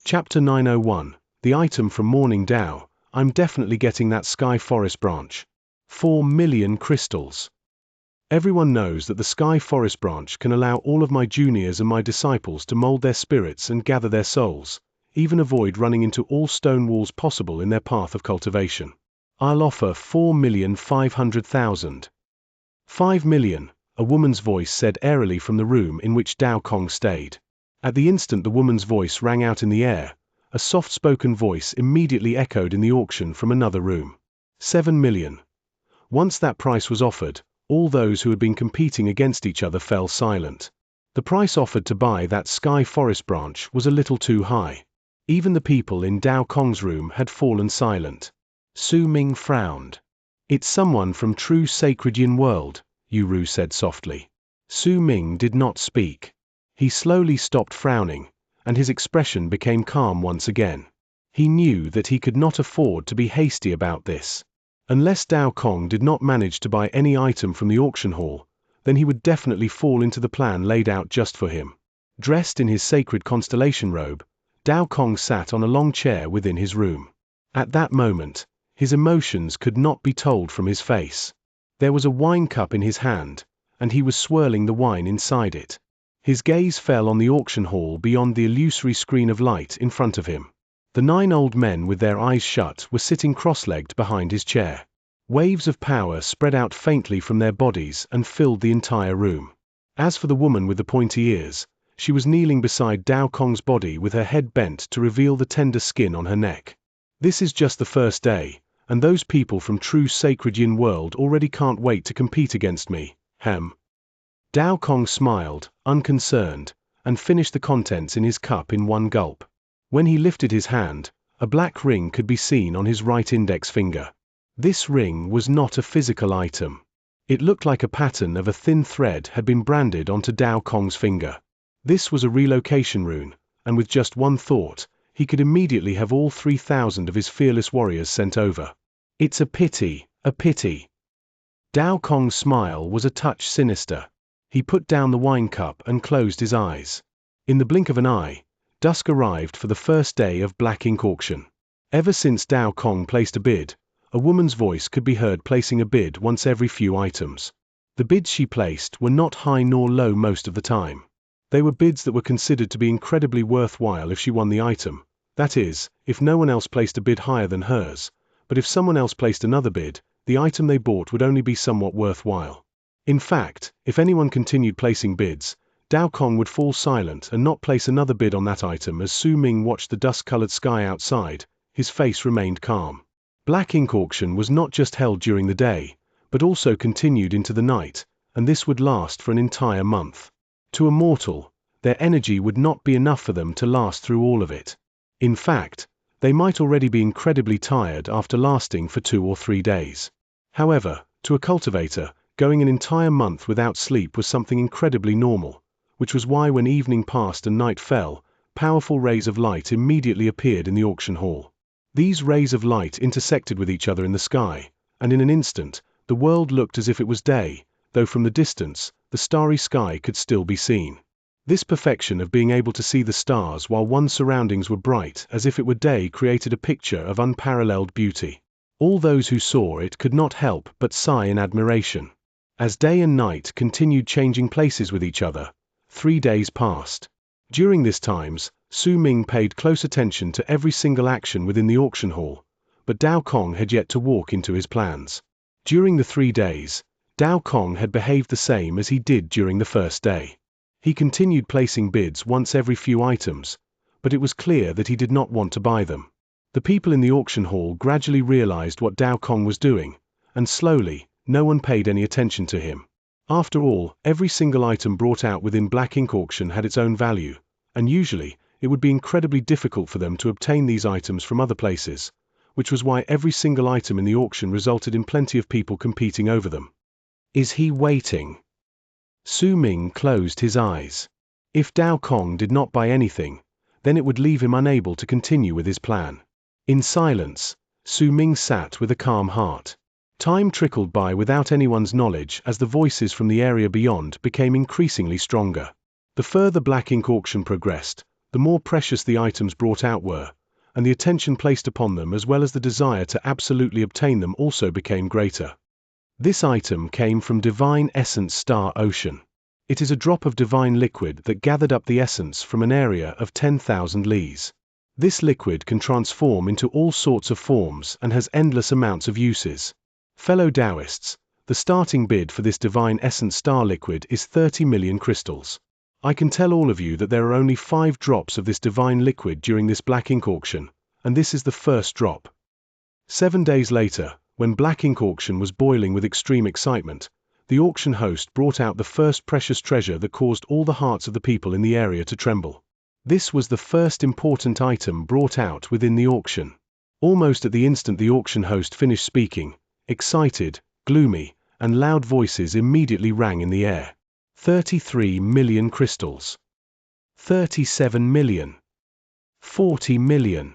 Chapter 901, The Item from Morning Dao. I'm definitely getting that Sky Forest branch. 4 million crystals. Everyone knows that the Sky Forest branch can allow all of my juniors and my disciples to mold their spirits and gather their souls, even avoid running into all stone walls possible in their path of cultivation. I'll offer 4,500,000. 5 million, a woman's voice said airily from the room in which Dao Kong stayed. At the instant the woman's voice rang out in the air, a soft-spoken voice immediately echoed in the auction from another room. 7 million. Once that price was offered, all those who had been competing against each other fell silent. The price offered to buy that Sky Forest branch was a little too high. Even the people in Dao Kong's room had fallen silent. Su Ming frowned. It's someone from True Sacred Yin World, Yuru said softly. Su Ming did not speak. He slowly stopped frowning, and his expression became calm once again. He knew that he could not afford to be hasty about this. Unless Dao Kong did not manage to buy any item from the auction hall, then he would definitely fall into the plan laid out just for him. Dressed in his sacred constellation robe, Dao Kong sat on a long chair within his room. At that moment, his emotions could not be told from his face. There was a wine cup in his hand, and he was swirling the wine inside it. His gaze fell on the auction hall beyond the illusory screen of light in front of him. The 9 old men with their eyes shut were sitting cross-legged behind his chair. Waves of power spread out faintly from their bodies and filled the entire room. As for the woman with the pointy ears, she was kneeling beside Dao Kong's body with her head bent to reveal the tender skin on her neck. This is just the first day, and those people from True Sacred Yin World already can't wait to compete against me, Dao Kong smiled, unconcerned, and finished the contents in his cup in one gulp. When he lifted his hand, a black ring could be seen on his right index finger. This ring was not a physical item. It looked like a pattern of a thin thread had been branded onto Dao Kong's finger. This was a relocation rune, and with just one thought, he could immediately have all 3,000 of his fearless warriors sent over. It's a pity, a pity. Dao Kong's smile was a touch sinister. He put down the wine cup and closed his eyes. In the blink of an eye, dusk arrived for the first day of Black Ink Auction. Ever since Dao Kong placed a bid, a woman's voice could be heard placing a bid once every few items. The bids she placed were not high nor low most of the time. They were bids that were considered to be incredibly worthwhile if she won the item, that is, if no one else placed a bid higher than hers, but if someone else placed another bid, the item they bought would only be somewhat worthwhile. In fact, if anyone continued placing bids, Dao Kong would fall silent and not place another bid on that item. As Su Ming watched the dust-colored sky outside, his face remained calm. Black Ink Auction was not just held during the day, but also continued into the night, and this would last for an entire month. To a mortal, their energy would not be enough for them to last through all of it. In fact, they might already be incredibly tired after lasting for 2 or 3 days. However, to a cultivator, going an entire month without sleep was something incredibly normal, which was why when evening passed and night fell, powerful rays of light immediately appeared in the auction hall. These rays of light intersected with each other in the sky, and in an instant, the world looked as if it was day, though from the distance, the starry sky could still be seen. This perfection of being able to see the stars while one's surroundings were bright as if it were day created a picture of unparalleled beauty. All those who saw it could not help but sigh in admiration. As day and night continued changing places with each other, 3 days passed. During this times, Su Ming paid close attention to every single action within the auction hall, but Dao Kong had yet to walk into his plans. During the 3 days, Dao Kong had behaved the same as he did during the first day. He continued placing bids once every few items, but it was clear that he did not want to buy them. The people in the auction hall gradually realized what Dao Kong was doing, and slowly, no one paid any attention to him. After all, every single item brought out within Black Ink Auction had its own value, and usually, it would be incredibly difficult for them to obtain these items from other places, which was why every single item in the auction resulted in plenty of people competing over them. Is he waiting? Su Ming closed his eyes. If Dao Kong did not buy anything, then it would leave him unable to continue with his plan. In silence, Su Ming sat with a calm heart. Time trickled by without anyone's knowledge as the voices from the area beyond became increasingly stronger. The further Black Ink Auction progressed, the more precious the items brought out were, and the attention placed upon them as well as the desire to absolutely obtain them also became greater. This item came from Divine Essence Star Ocean. It is a drop of divine liquid that gathered up the essence from an area of 10,000 li's. This liquid can transform into all sorts of forms and has endless amounts of uses. Fellow Taoists, the starting bid for this Divine Essence Star Liquid is 30 million crystals. I can tell all of you that there are only 5 drops of this divine liquid during this black ink auction, and this is the first drop. 7 days later, when black ink auction was boiling with extreme excitement, the auction host brought out the first precious treasure that caused all the hearts of the people in the area to tremble. This was the first important item brought out within the auction. Almost at the instant the auction host finished speaking, excited, gloomy, and loud voices immediately rang in the air. 33 million crystals. 37 million. 40 million.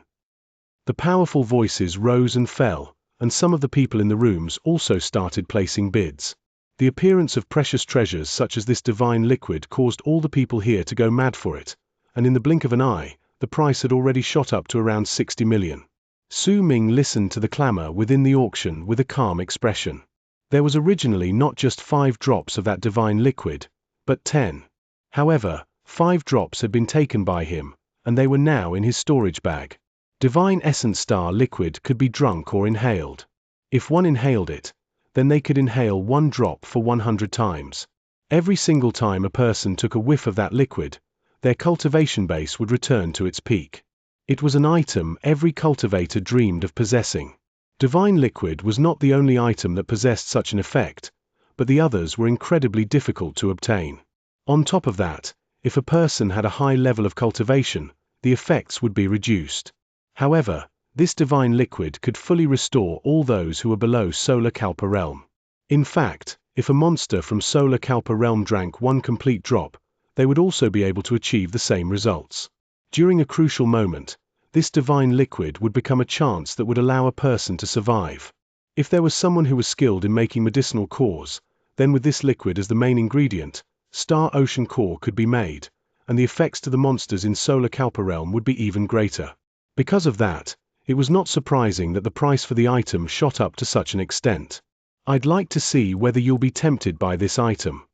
The powerful voices rose and fell, and some of the people in the rooms also started placing bids. The appearance of precious treasures such as this divine liquid caused all the people here to go mad for it, and in the blink of an eye, the price had already shot up to around 60 million. Su Ming listened to the clamor within the auction with a calm expression. There was originally not just 5 drops of that divine liquid, but 10. However, 5 drops had been taken by him, and they were now in his storage bag. Divine Essence Star Liquid could be drunk or inhaled. If one inhaled it, then they could inhale 1 drop for 100 times. Every single time a person took a whiff of that liquid, their cultivation base would return to its peak. It was an item every cultivator dreamed of possessing. Divine liquid was not the only item that possessed such an effect, but the others were incredibly difficult to obtain. On top of that, if a person had a high level of cultivation, the effects would be reduced. However, this divine liquid could fully restore all those who were below Solar Kalpa realm. In fact, if a monster from Solar Kalpa realm drank 1 complete drop, they would also be able to achieve the same results. During a crucial moment, this divine liquid would become a chance that would allow a person to survive. If there was someone who was skilled in making medicinal cores, then with this liquid as the main ingredient, Star Ocean Core could be made, and the effects to the monsters in Solar Kalpa realm would be even greater. Because of that, it was not surprising that the price for the item shot up to such an extent. I'd like to see whether you'll be tempted by this item.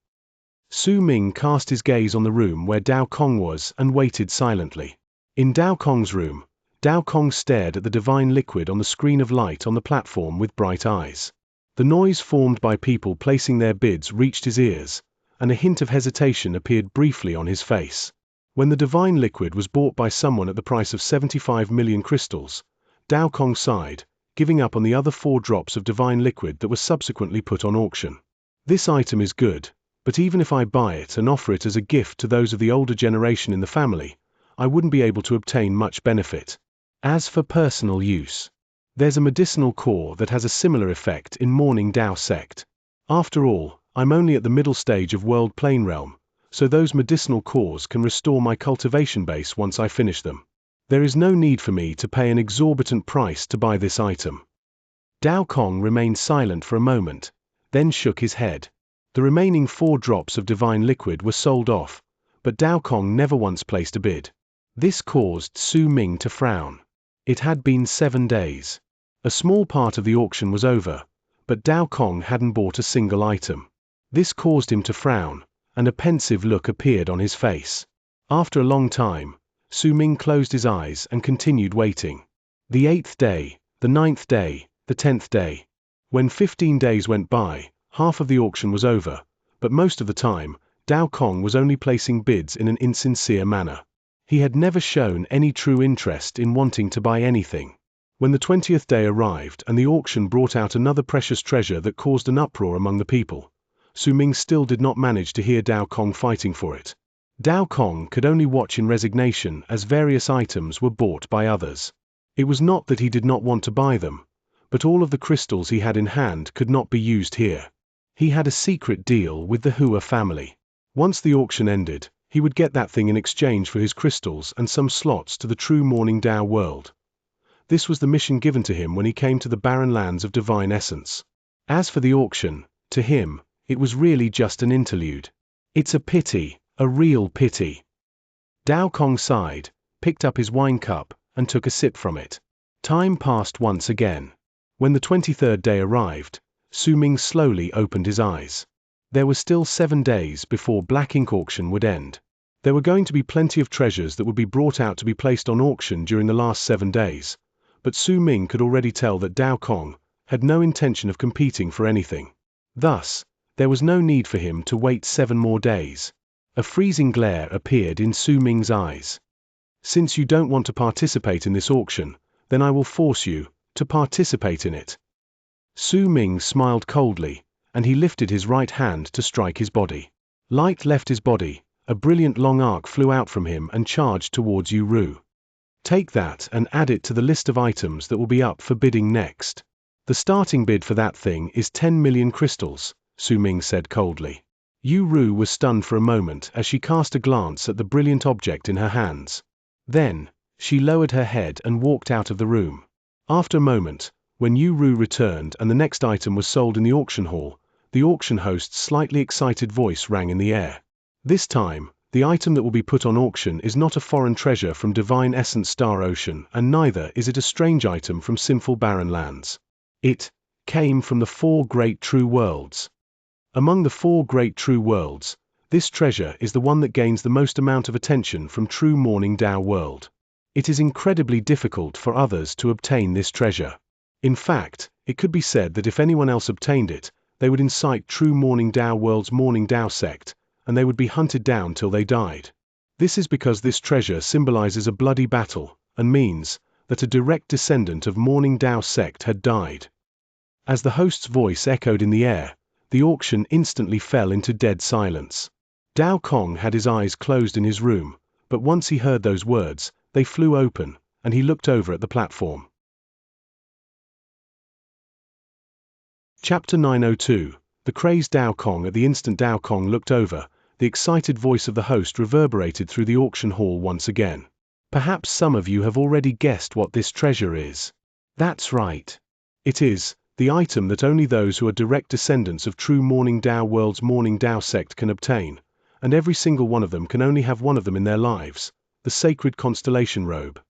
Su Ming cast his gaze on the room where Dao Kong was and waited silently. In Dao Kong's room, Dao Kong stared at the divine liquid on the screen of light on the platform with bright eyes. The noise formed by people placing their bids reached his ears, and a hint of hesitation appeared briefly on his face. When the divine liquid was bought by someone at the price of 75 million crystals, Dao Kong sighed, giving up on the other 4 drops of divine liquid that were subsequently put on auction. This item is good, but even if I buy it and offer it as a gift to those of the older generation in the family, I wouldn't be able to obtain much benefit. As for personal use, there's a medicinal core that has a similar effect in Morning Dao sect. After all, I'm only at the middle stage of World Plane Realm, so those medicinal cores can restore my cultivation base once I finish them. There is no need for me to pay an exorbitant price to buy this item. Dao Kong remained silent for a moment, then shook his head. The remaining 4 drops of divine liquid were sold off, but Dao Kong never once placed a bid. This caused Su Ming to frown. It had been 7 days. A small part of the auction was over, but Dao Kong hadn't bought a single item. This caused him to frown, and a pensive look appeared on his face. After a long time, Su Ming closed his eyes and continued waiting. The 8th day, the 9th day, the 10th day. When 15 days went by, half of the auction was over, but most of the time, Dao Kong was only placing bids in an insincere manner. He had never shown any true interest in wanting to buy anything. When the 20th day arrived and the auction brought out another precious treasure that caused an uproar among the people, Su Ming still did not manage to hear Dao Kong fighting for it. Dao Kong could only watch in resignation as various items were bought by others. It was not that he did not want to buy them, but all of the crystals he had in hand could not be used here. He had a secret deal with the Hua family. Once the auction ended, he would get that thing in exchange for his crystals and some slots to the true Morning Dao world. This was the mission given to him when he came to the barren lands of divine essence. As for the auction, to him, it was really just an interlude. It's a pity, a real pity. Dao Kong sighed, picked up his wine cup, and took a sip from it. Time passed once again. When the 23rd day arrived, Su Ming slowly opened his eyes. There were still 7 days before Black Ink auction would end. There were going to be plenty of treasures that would be brought out to be placed on auction during the last 7 days, but Su Ming could already tell that Dao Kong had no intention of competing for anything. Thus, there was no need for him to wait 7 more days. A freezing glare appeared in Su Ming's eyes. Since you don't want to participate in this auction, then I will force you to participate in it. Su Ming smiled coldly, and he lifted his right hand to strike his body. Light left his body, a brilliant long arc flew out from him and charged towards Yu Ru. Take that and add it to the list of items that will be up for bidding next. The starting bid for that thing is 10 million crystals, Su Ming said coldly. Yu Ru was stunned for a moment as she cast a glance at the brilliant object in her hands. Then, she lowered her head and walked out of the room. After a moment, when Yu Ru returned and the next item was sold in the auction hall, the auction host's slightly excited voice rang in the air. This time, the item that will be put on auction is not a foreign treasure from Divine Essence Star Ocean, and neither is it a strange item from sinful barren lands. It came from the 4 great true worlds. Among the 4 great true worlds, this treasure is the one that gains the most amount of attention from true Morning Dao world. It is incredibly difficult for others to obtain this treasure. In fact, it could be said that if anyone else obtained it, they would incite true Morning Dao world's Morning Dao sect, and they would be hunted down till they died. This is because this treasure symbolizes a bloody battle, and means that a direct descendant of Morning Dao sect had died. As the host's voice echoed in the air, the auction instantly fell into dead silence. Dao Kong had his eyes closed in his room, but once he heard those words, they flew open, and he looked over at the platform. Chapter 902. The crazed Dao Kong. At the instant Dao Kong looked over, the excited voice of the host reverberated through the auction hall once again. Perhaps some of you have already guessed what this treasure is. That's right. It is the item that only those who are direct descendants of true Morning Dao world's Morning Dao sect can obtain, and every single one of them can only have one of them in their lives, the Sacred Constellation Robe.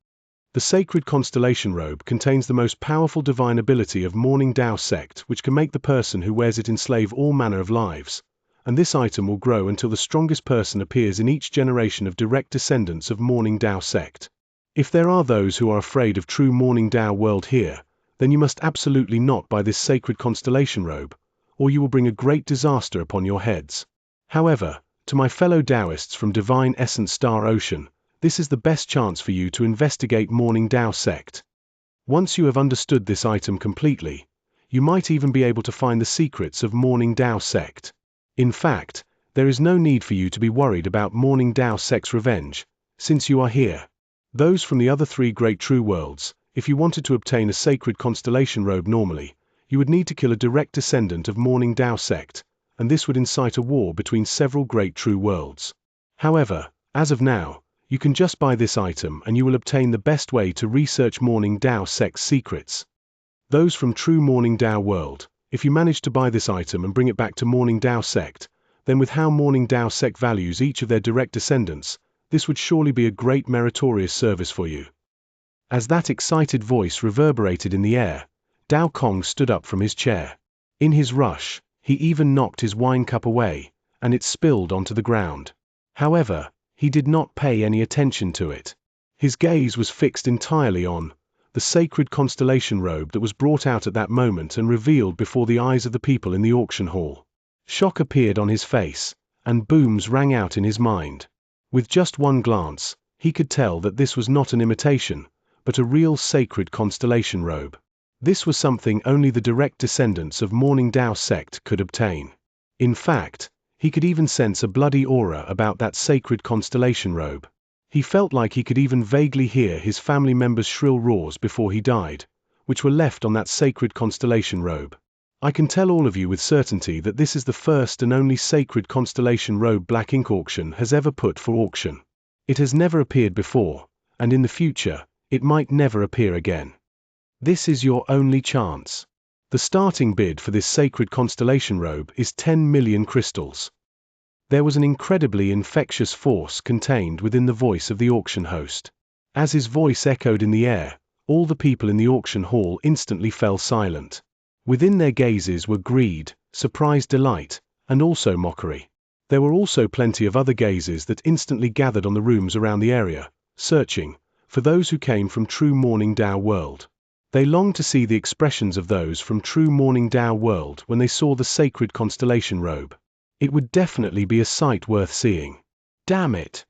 The Sacred Constellation Robe contains the most powerful divine ability of Morning Dao sect, which can make the person who wears it enslave all manner of lives, and this item will grow until the strongest person appears in each generation of direct descendants of Morning Dao sect. If there are those who are afraid of true Morning Dao world here, then you must absolutely not buy this Sacred Constellation Robe, or you will bring a great disaster upon your heads. However, to my fellow Taoists from Divine Essence Star Ocean, this is the best chance for you to investigate Morning Dao sect. Once you have understood this item completely, you might even be able to find the secrets of Morning Dao sect. In fact, there is no need for you to be worried about Morning Dao sect's revenge, since you are here. Those from the other 3 great true worlds, if you wanted to obtain a Sacred Constellation Robe normally, you would need to kill a direct descendant of Morning Dao sect, and this would incite a war between several great true worlds. However, as of now, you can just buy this item and you will obtain the best way to research Morning Dao sect's secrets. Those from true Morning Dao world, if you manage to buy this item and bring it back to Morning Dao sect, then with how Morning Dao sect values each of their direct descendants, this would surely be a great meritorious service for you. As that excited voice reverberated in the air, Dao Kong stood up from his chair. In his rush, he even knocked his wine cup away, and it spilled onto the ground. However, he did not pay any attention to it. His gaze was fixed entirely on the Sacred Constellation Robe that was brought out at that moment and revealed before the eyes of the people in the auction hall. Shock appeared on his face, and booms rang out in his mind. With just one glance, he could tell that this was not an imitation, but a real Sacred Constellation Robe. This was something only the direct descendants of Morning Dao sect could obtain. In fact, he could even sense a bloody aura about that Sacred Constellation Robe. He felt like he could even vaguely hear his family members' shrill roars before he died, which were left on that Sacred Constellation Robe. I can tell all of you with certainty that this is the first and only Sacred Constellation Robe Black Ink auction has ever put for auction. It has never appeared before, and in the future, it might never appear again. This is your only chance. The starting bid for this Sacred Constellation Robe is 10 million crystals. There was an incredibly infectious force contained within the voice of the auction host. As his voice echoed in the air, all the people in the auction hall instantly fell silent. Within their gazes were greed, surprised delight, and also mockery. There were also plenty of other gazes that instantly gathered on the rooms around the area, searching for those who came from true Morning Dao world. They longed to see the expressions of those from true Morning Dao world when they saw the sacred constellation robe. It would definitely be a sight worth seeing. Damn it!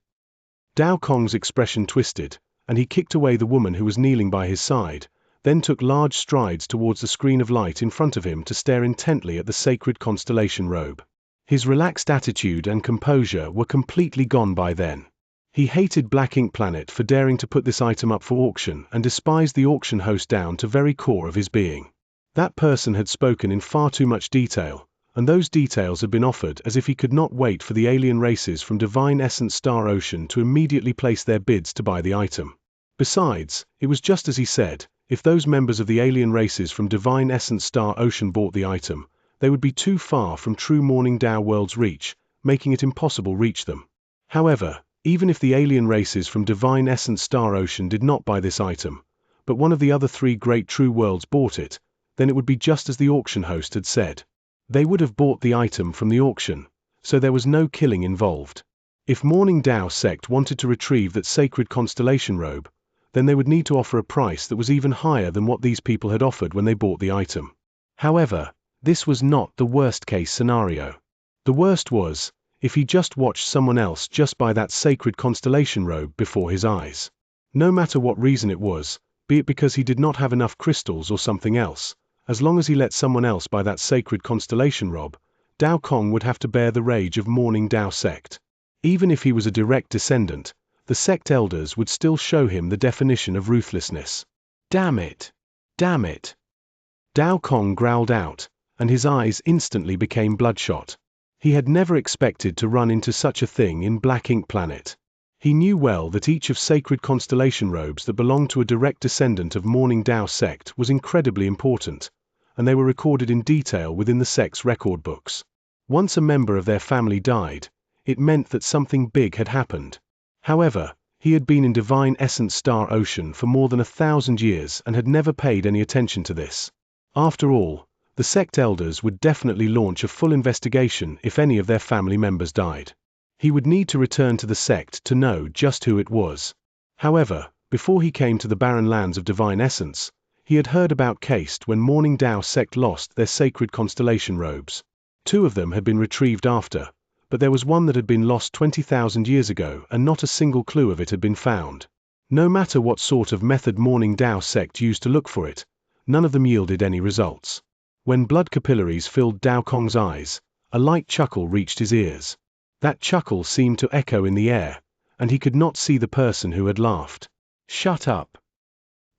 Dao Kong's expression twisted, and he kicked away the woman who was kneeling by his side, then took large strides towards the screen of light in front of him to stare intently at the sacred constellation robe. His relaxed attitude and composure were completely gone by then. He hated Black Ink Planet for daring to put this item up for auction and despised the auction host down to very core of his being. That person had spoken in far too much detail, and those details had been offered as if he could not wait for the alien races from Divine Essence Star Ocean to immediately place their bids to buy the item. Besides, it was just as he said, if those members of the alien races from Divine Essence Star Ocean bought the item, they would be too far from true Morning Dao world's reach, making it impossible reach them. However, even if the alien races from Divine Essence Star Ocean did not buy this item, but one of the other three great true worlds bought it, then it would be just as the auction host had said. They would have bought the item from the auction, so there was no killing involved. If Morning Dao sect wanted to retrieve that sacred constellation robe, then they would need to offer a price that was even higher than what these people had offered when they bought the item. However, this was not the worst-case scenario. The worst was, if he just watched someone else just buy that sacred constellation robe before his eyes. No matter what reason it was, be it because he did not have enough crystals or something else, as long as he let someone else buy that sacred constellation robe, Dao Kong would have to bear the rage of Morning Dao sect. Even if he was a direct descendant, the sect elders would still show him the definition of ruthlessness. Damn it! Damn it! Dao Kong growled out, and his eyes instantly became bloodshot. He had never expected to run into such a thing in Black Ink Planet. He knew well that each of sacred constellation robes that belonged to a direct descendant of Morning Dao sect was incredibly important, and they were recorded in detail within the sect's record books. Once a member of their family died, it meant that something big had happened. However, he had been in Divine Essence Star Ocean for more than 1,000 years and had never paid any attention to this. After all, the sect elders would definitely launch a full investigation if any of their family members died. He would need to return to the sect to know just who it was. However, before he came to the barren lands of Divine Essence, he had heard about caste when Morning Dao sect lost their sacred constellation robes. 2 of them had been retrieved after, but there was one that had been lost 20,000 years ago and not a single clue of it had been found. No matter what sort of method Morning Dao sect used to look for it, none of them yielded any results. When blood capillaries filled Dao Kong's eyes, a light chuckle reached his ears. That chuckle seemed to echo in the air, and he could not see the person who had laughed. Shut up!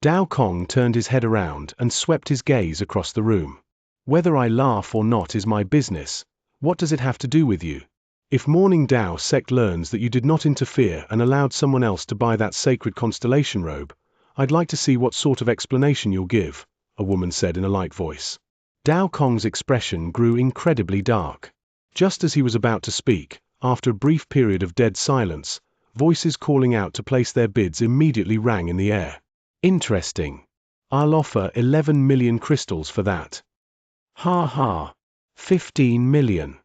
Dao Kong turned his head around and swept his gaze across the room. Whether I laugh or not is my business. What does it have to do with you? If Morning Dao sect learns that you did not interfere and allowed someone else to buy that sacred constellation robe, I'd like to see what sort of explanation you'll give, a woman said in a light voice. Dao Kong's expression grew incredibly dark. Just as he was about to speak, after a brief period of dead silence, voices calling out to place their bids immediately rang in the air. Interesting. I'll offer 11 million crystals for that. Ha ha. 15 million.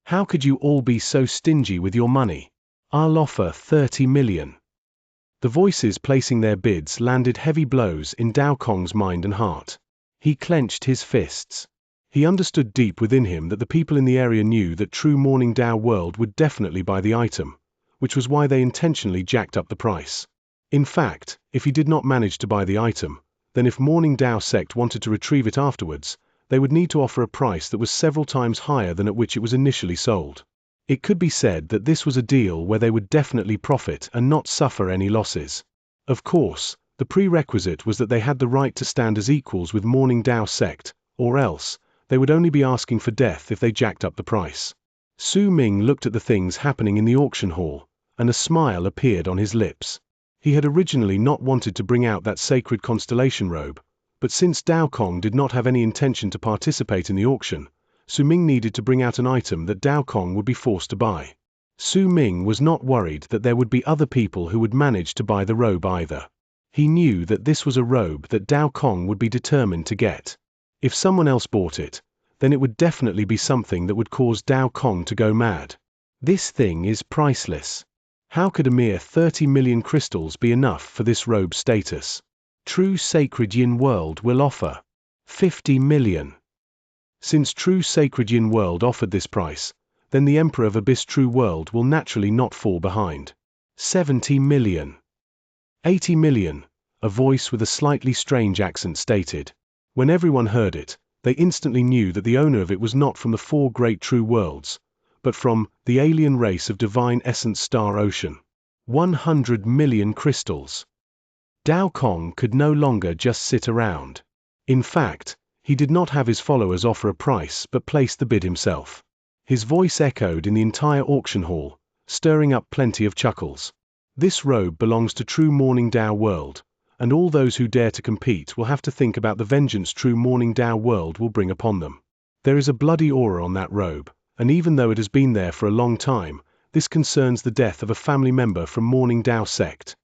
How could you all be so stingy with your money? I'll offer 30 million. The voices placing their bids landed heavy blows in Dao Kong's mind and heart. He clenched his fists. He understood deep within him that the people in the area knew that true Morning Dao world would definitely buy the item, which was why they intentionally jacked up the price. In fact, if he did not manage to buy the item, then if Morning Dao sect wanted to retrieve it afterwards, they would need to offer a price that was several times higher than at which it was initially sold. It could be said that this was a deal where they would definitely profit and not suffer any losses. Of course, the prerequisite was that they had the right to stand as equals with Morning Dao sect, or else, they would only be asking for death if they jacked up the price. Su Ming looked at the things happening in the auction hall, and a smile appeared on his lips. He had originally not wanted to bring out that sacred constellation robe, but since Dao Kong did not have any intention to participate in the auction, Su Ming needed to bring out an item that Dao Kong would be forced to buy. Su Ming was not worried that there would be other people who would manage to buy the robe either. He knew that this was a robe that Dao Kong would be determined to get. If someone else bought it, then it would definitely be something that would cause Dao Kong to go mad. This thing is priceless. How could a mere 30 million crystals be enough for this robe's status? True Sacred Yin World will offer 50 million. Since True Sacred Yin World offered this price, then the Emperor of Abyss True World will naturally not fall behind. 70 million. 80 million, a voice with a slightly strange accent stated. When everyone heard it, they instantly knew that the owner of it was not from the 4 great true worlds, but from the alien race of Divine Essence Star Ocean. 100 million crystals. Dao Kong could no longer just sit around. In fact, he did not have his followers offer a price but placed the bid himself. His voice echoed in the entire auction hall, stirring up plenty of chuckles. This robe belongs to True Morning Dao World, and all those who dare to compete will have to think about the vengeance True Morning Dao World will bring upon them. There is a bloody aura on that robe, and even though it has been there for a long time, this concerns the death of a family member from Morning Dao sect.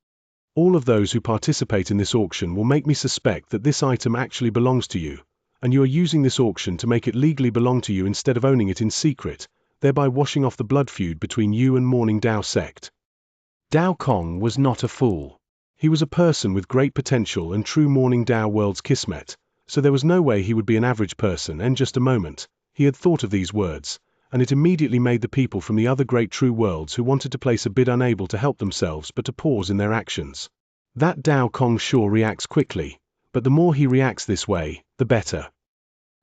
All of those who participate in this auction will make me suspect that this item actually belongs to you, and you are using this auction to make it legally belong to you instead of owning it in secret, thereby washing off the blood feud between you and Morning Dao sect. Dao Kong was not a fool. He was a person with great potential and True Morning Dao World's kismet, so there was no way he would be an average person. In just a moment, he had thought of these words, and it immediately made the people from the other great true worlds who wanted to place a bid unable to help themselves but to pause in their actions. That Dao Kong sure reacts quickly, but the more he reacts this way, the better.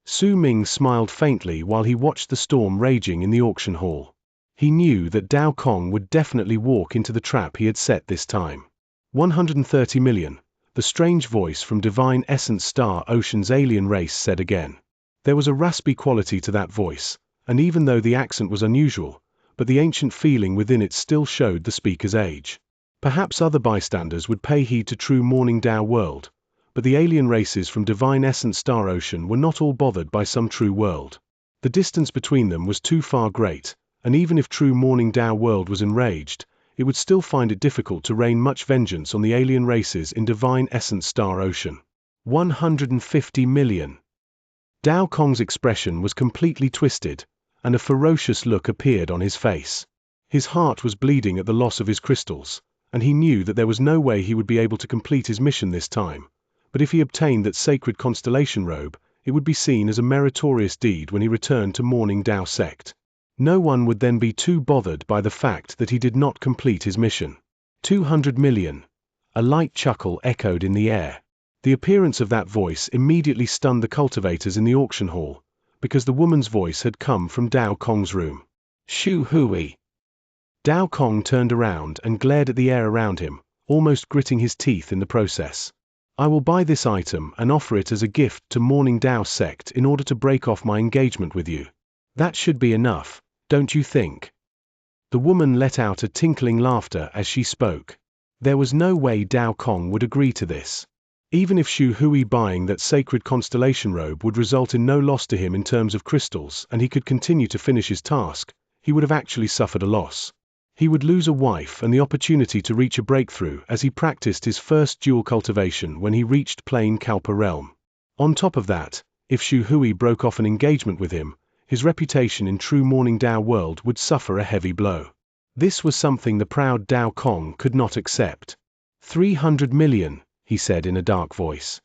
Su Ming smiled faintly while he watched the storm raging in the auction hall. He knew that Dao Kong would definitely walk into the trap he had set this time. 130 million, the strange voice from Divine Essence Star Ocean's alien race said again. There was a raspy quality to that voice, and even though the accent was unusual, but the ancient feeling within it still showed the speaker's age. Perhaps other bystanders would pay heed to True Morning Dao World, but the alien races from Divine Essence Star Ocean were not all bothered by some true world. The distance between them was too far great, and even if True Morning Dao World was enraged, it would still find it difficult to rain much vengeance on the alien races in Divine Essence Star Ocean. 150 million. Dao Kong's expression was completely twisted, and a ferocious look appeared on his face. His heart was bleeding at the loss of his crystals, and he knew that there was no way he would be able to complete his mission this time, but if he obtained that sacred constellation robe, it would be seen as a meritorious deed when he returned to Morning Dao sect. No one would then be too bothered by the fact that he did not complete his mission. 200 million. A light chuckle echoed in the air. The appearance of that voice immediately stunned the cultivators in the auction hall, because the woman's voice had come from Dao Kong's room. Shu Hui. Dao Kong turned around and glared at the air around him, almost gritting his teeth in the process. I will buy this item and offer it as a gift to Morning Dao sect in order to break off my engagement with you. That should be enough, don't you think? The woman let out a tinkling laughter as she spoke. There was no way Dao Kong would agree to this. Even if Shu Hui buying that sacred constellation robe would result in no loss to him in terms of crystals and he could continue to finish his task, he would have actually suffered a loss. He would lose a wife and the opportunity to reach a breakthrough as he practiced his first dual cultivation when he reached Plain Kalpa realm. On top of that, if Shu Hui broke off an engagement with him, his reputation in True Morning Dao World would suffer a heavy blow. This was something the proud Dao Kong could not accept. 300 million, he said in a dark voice.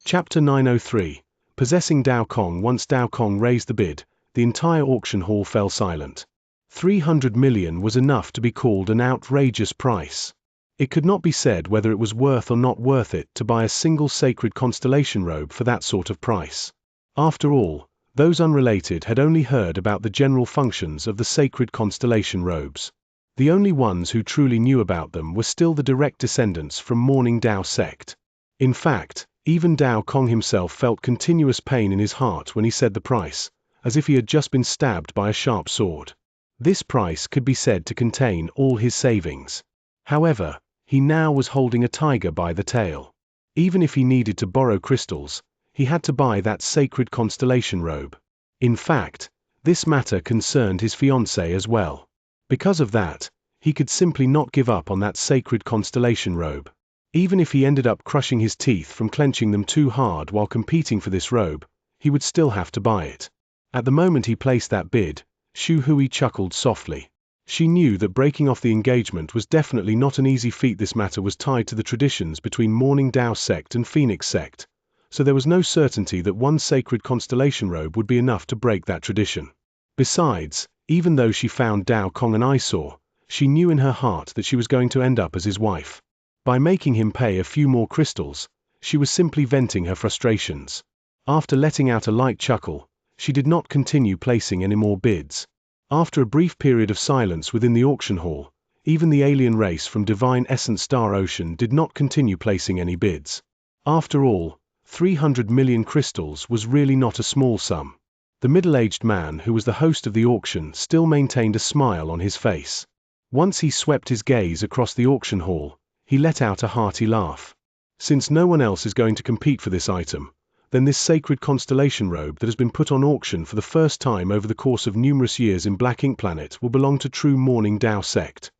Chapter 903. Possessing Dao Kong. Once Dao Kong raised the bid, the entire auction hall fell silent. 300 million was enough to be called an outrageous price. It could not be said whether it was worth or not worth it to buy a single sacred constellation robe for that sort of price. After all, those unrelated had only heard about the general functions of the sacred constellation robes. The only ones who truly knew about them were still the direct descendants from Morning Dao sect. In fact, even Dao Kong himself felt continuous pain in his heart when he said the price, as if he had just been stabbed by a sharp sword. This price could be said to contain all his savings. However, he now was holding a tiger by the tail. Even if he needed to borrow crystals, he had to buy that sacred constellation robe. In fact, This matter concerned his fiancée as well. Because of that, he could simply not give up on that sacred constellation robe. Even if he ended up crushing his teeth from clenching them too hard while competing for this robe, he would still have to buy it. At the moment he placed that bid, Xu Hui chuckled softly. She knew that breaking off the engagement was definitely not an easy feat. This matter was tied to the traditions between Morning Dao sect and Phoenix sect, so there was no certainty that one sacred constellation robe would be enough to break that tradition. Besides, even though she found Dao Kong an eyesore, she knew in her heart that she was going to end up as his wife. By making him pay a few more crystals, she was simply venting her frustrations. After letting out a light chuckle, she did not continue placing any more bids. After a brief period of silence within the auction hall, even the alien race from Divine Essence Star Ocean did not continue placing any bids. After all, 300 million crystals was really not a small sum. The middle-aged man who was the host of the auction still maintained a smile on his face. Once he swept his gaze across the auction hall, he let out a hearty laugh. Since no one else is going to compete for this item, then this sacred constellation robe that has been put on auction for the first time over the course of numerous years in Black Ink Planet will belong to true Morning Dao sect.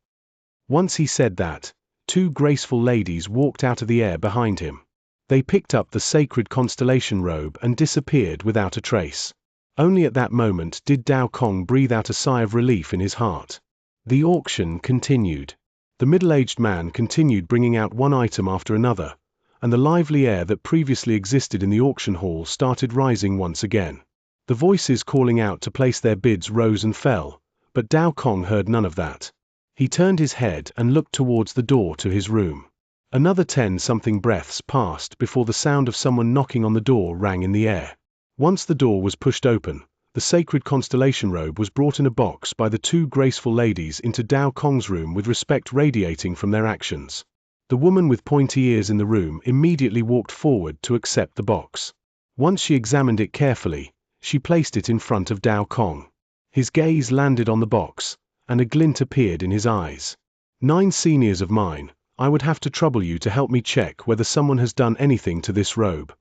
Once he said that, two graceful ladies walked out of the air behind him. They picked up the sacred constellation robe and disappeared without a trace. Only at that moment did Dao Kong breathe out a sigh of relief in his heart. The auction continued. The middle-aged man continued bringing out one item after another, and the lively air that previously existed in the auction hall started rising once again. The voices calling out to place their bids rose and fell, but Dao Kong heard none of that. He turned his head and looked towards the door to his room. Another 10-something breaths passed before the sound of someone knocking on the door rang in the air. Once the door was pushed open, the sacred constellation robe was brought in a box by the two graceful ladies into Dao Kong's room with respect radiating from their actions. The woman with pointy ears in the room immediately walked forward to accept the box. Once she examined it carefully, she placed it in front of Dao Kong. His gaze landed on the box, and a glint appeared in his eyes. 9 seniors of mine, I would have to trouble you to help me check whether someone has done anything to this robe.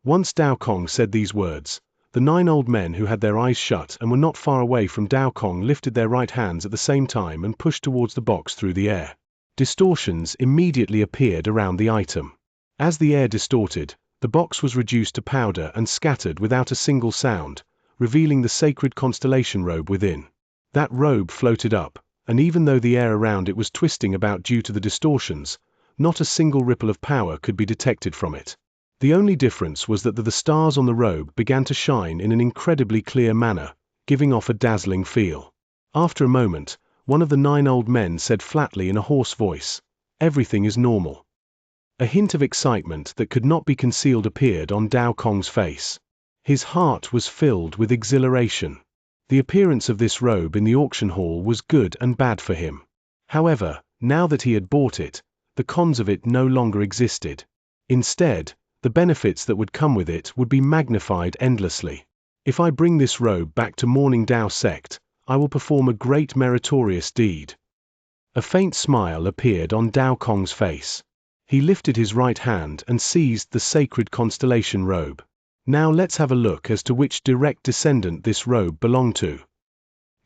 Once Dao Kong said these words, the 9 old men who had their eyes shut and were not far away from Dao Kong lifted their right hands at the same time and pushed towards the box through the air. Distortions immediately appeared around the item. As the air distorted, the box was reduced to powder and scattered without a single sound, revealing the sacred constellation robe within. That robe floated up, and even though the air around it was twisting about due to the distortions, not a single ripple of power could be detected from it. The only difference was that the stars on the robe began to shine in an incredibly clear manner, giving off a dazzling feel. After a moment, one of the 9 old men said flatly in a hoarse voice, "Everything is normal." A hint of excitement that could not be concealed appeared on Dao Kong's face. His heart was filled with exhilaration. The appearance of this robe in the auction hall was good and bad for him. However, now that he had bought it, the cons of it no longer existed. Instead, the benefits that would come with it would be magnified endlessly. If I bring this robe back to Morning Dao sect, I will perform a great meritorious deed. A faint smile appeared on Dao Kong's face. He lifted his right hand and seized the sacred constellation robe. Now let's have a look as to which direct descendant this robe belonged to.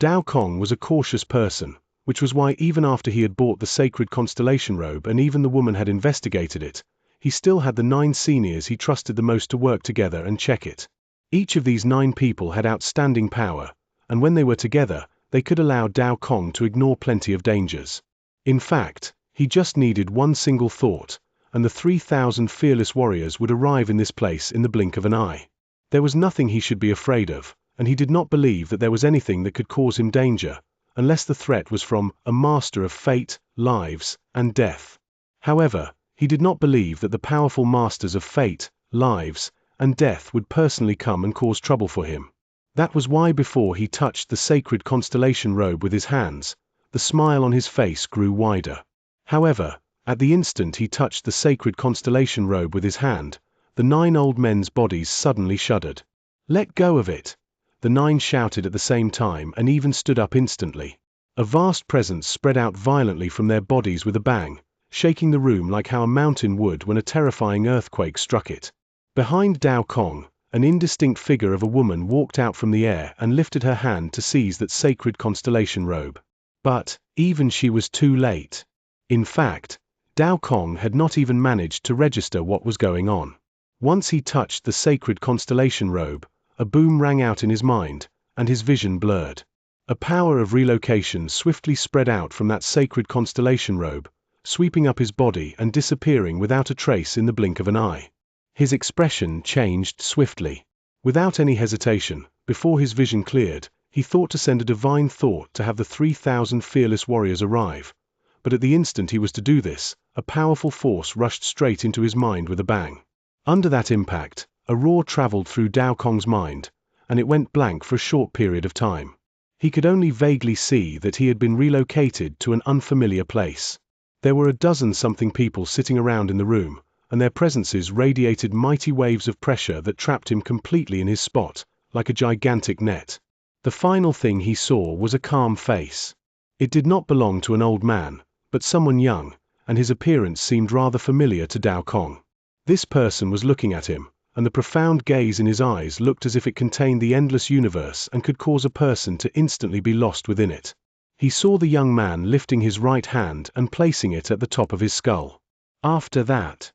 Dao Kong was a cautious person, which was why even after he had bought the sacred constellation robe and even the woman had investigated it, he still had the 9 seniors he trusted the most to work together and check it. Each of these 9 people had outstanding power, and when they were together, they could allow Dao Kong to ignore plenty of dangers. In fact, he just needed one single thought, and the 3,000 fearless warriors would arrive in this place in the blink of an eye. There was nothing he should be afraid of, and he did not believe that there was anything that could cause him danger, unless the threat was from a master of fate, lives, and death. However, he did not believe that the powerful masters of fate, lives, and death would personally come and cause trouble for him. That was why before he touched the sacred constellation robe with his hands, the smile on his face grew wider. However, at the instant he touched the sacred constellation robe with his hand, the 9 old men's bodies suddenly shuddered. "Let go of it!" The 9 shouted at the same time and even stood up instantly. A vast presence spread out violently from their bodies with a bang, shaking the room like how a mountain would when a terrifying earthquake struck it. Behind Dao Kong, an indistinct figure of a woman walked out from the air and lifted her hand to seize that sacred constellation robe. But, even she was too late. In fact, Dao Kong had not even managed to register what was going on. Once he touched the sacred constellation robe, a boom rang out in his mind, and his vision blurred. A power of relocation swiftly spread out from that sacred constellation robe, sweeping up his body and disappearing without a trace in the blink of an eye. His expression changed swiftly. Without any hesitation, before his vision cleared, he thought to send a divine thought to have the 3,000 fearless warriors arrive. But at the instant he was to do this, a powerful force rushed straight into his mind with a bang. Under that impact, a roar traveled through Dao Kong's mind, and it went blank for a short period of time. He could only vaguely see that he had been relocated to an unfamiliar place. There were a dozen-something people sitting around in the room, and their presences radiated mighty waves of pressure that trapped him completely in his spot, like a gigantic net. The final thing he saw was a calm face. It did not belong to an old man, but someone young, and his appearance seemed rather familiar to Dao Kong. This person was looking at him, and the profound gaze in his eyes looked as if it contained the endless universe and could cause a person to instantly be lost within it. He saw the young man lifting his right hand and placing it at the top of his skull. After that,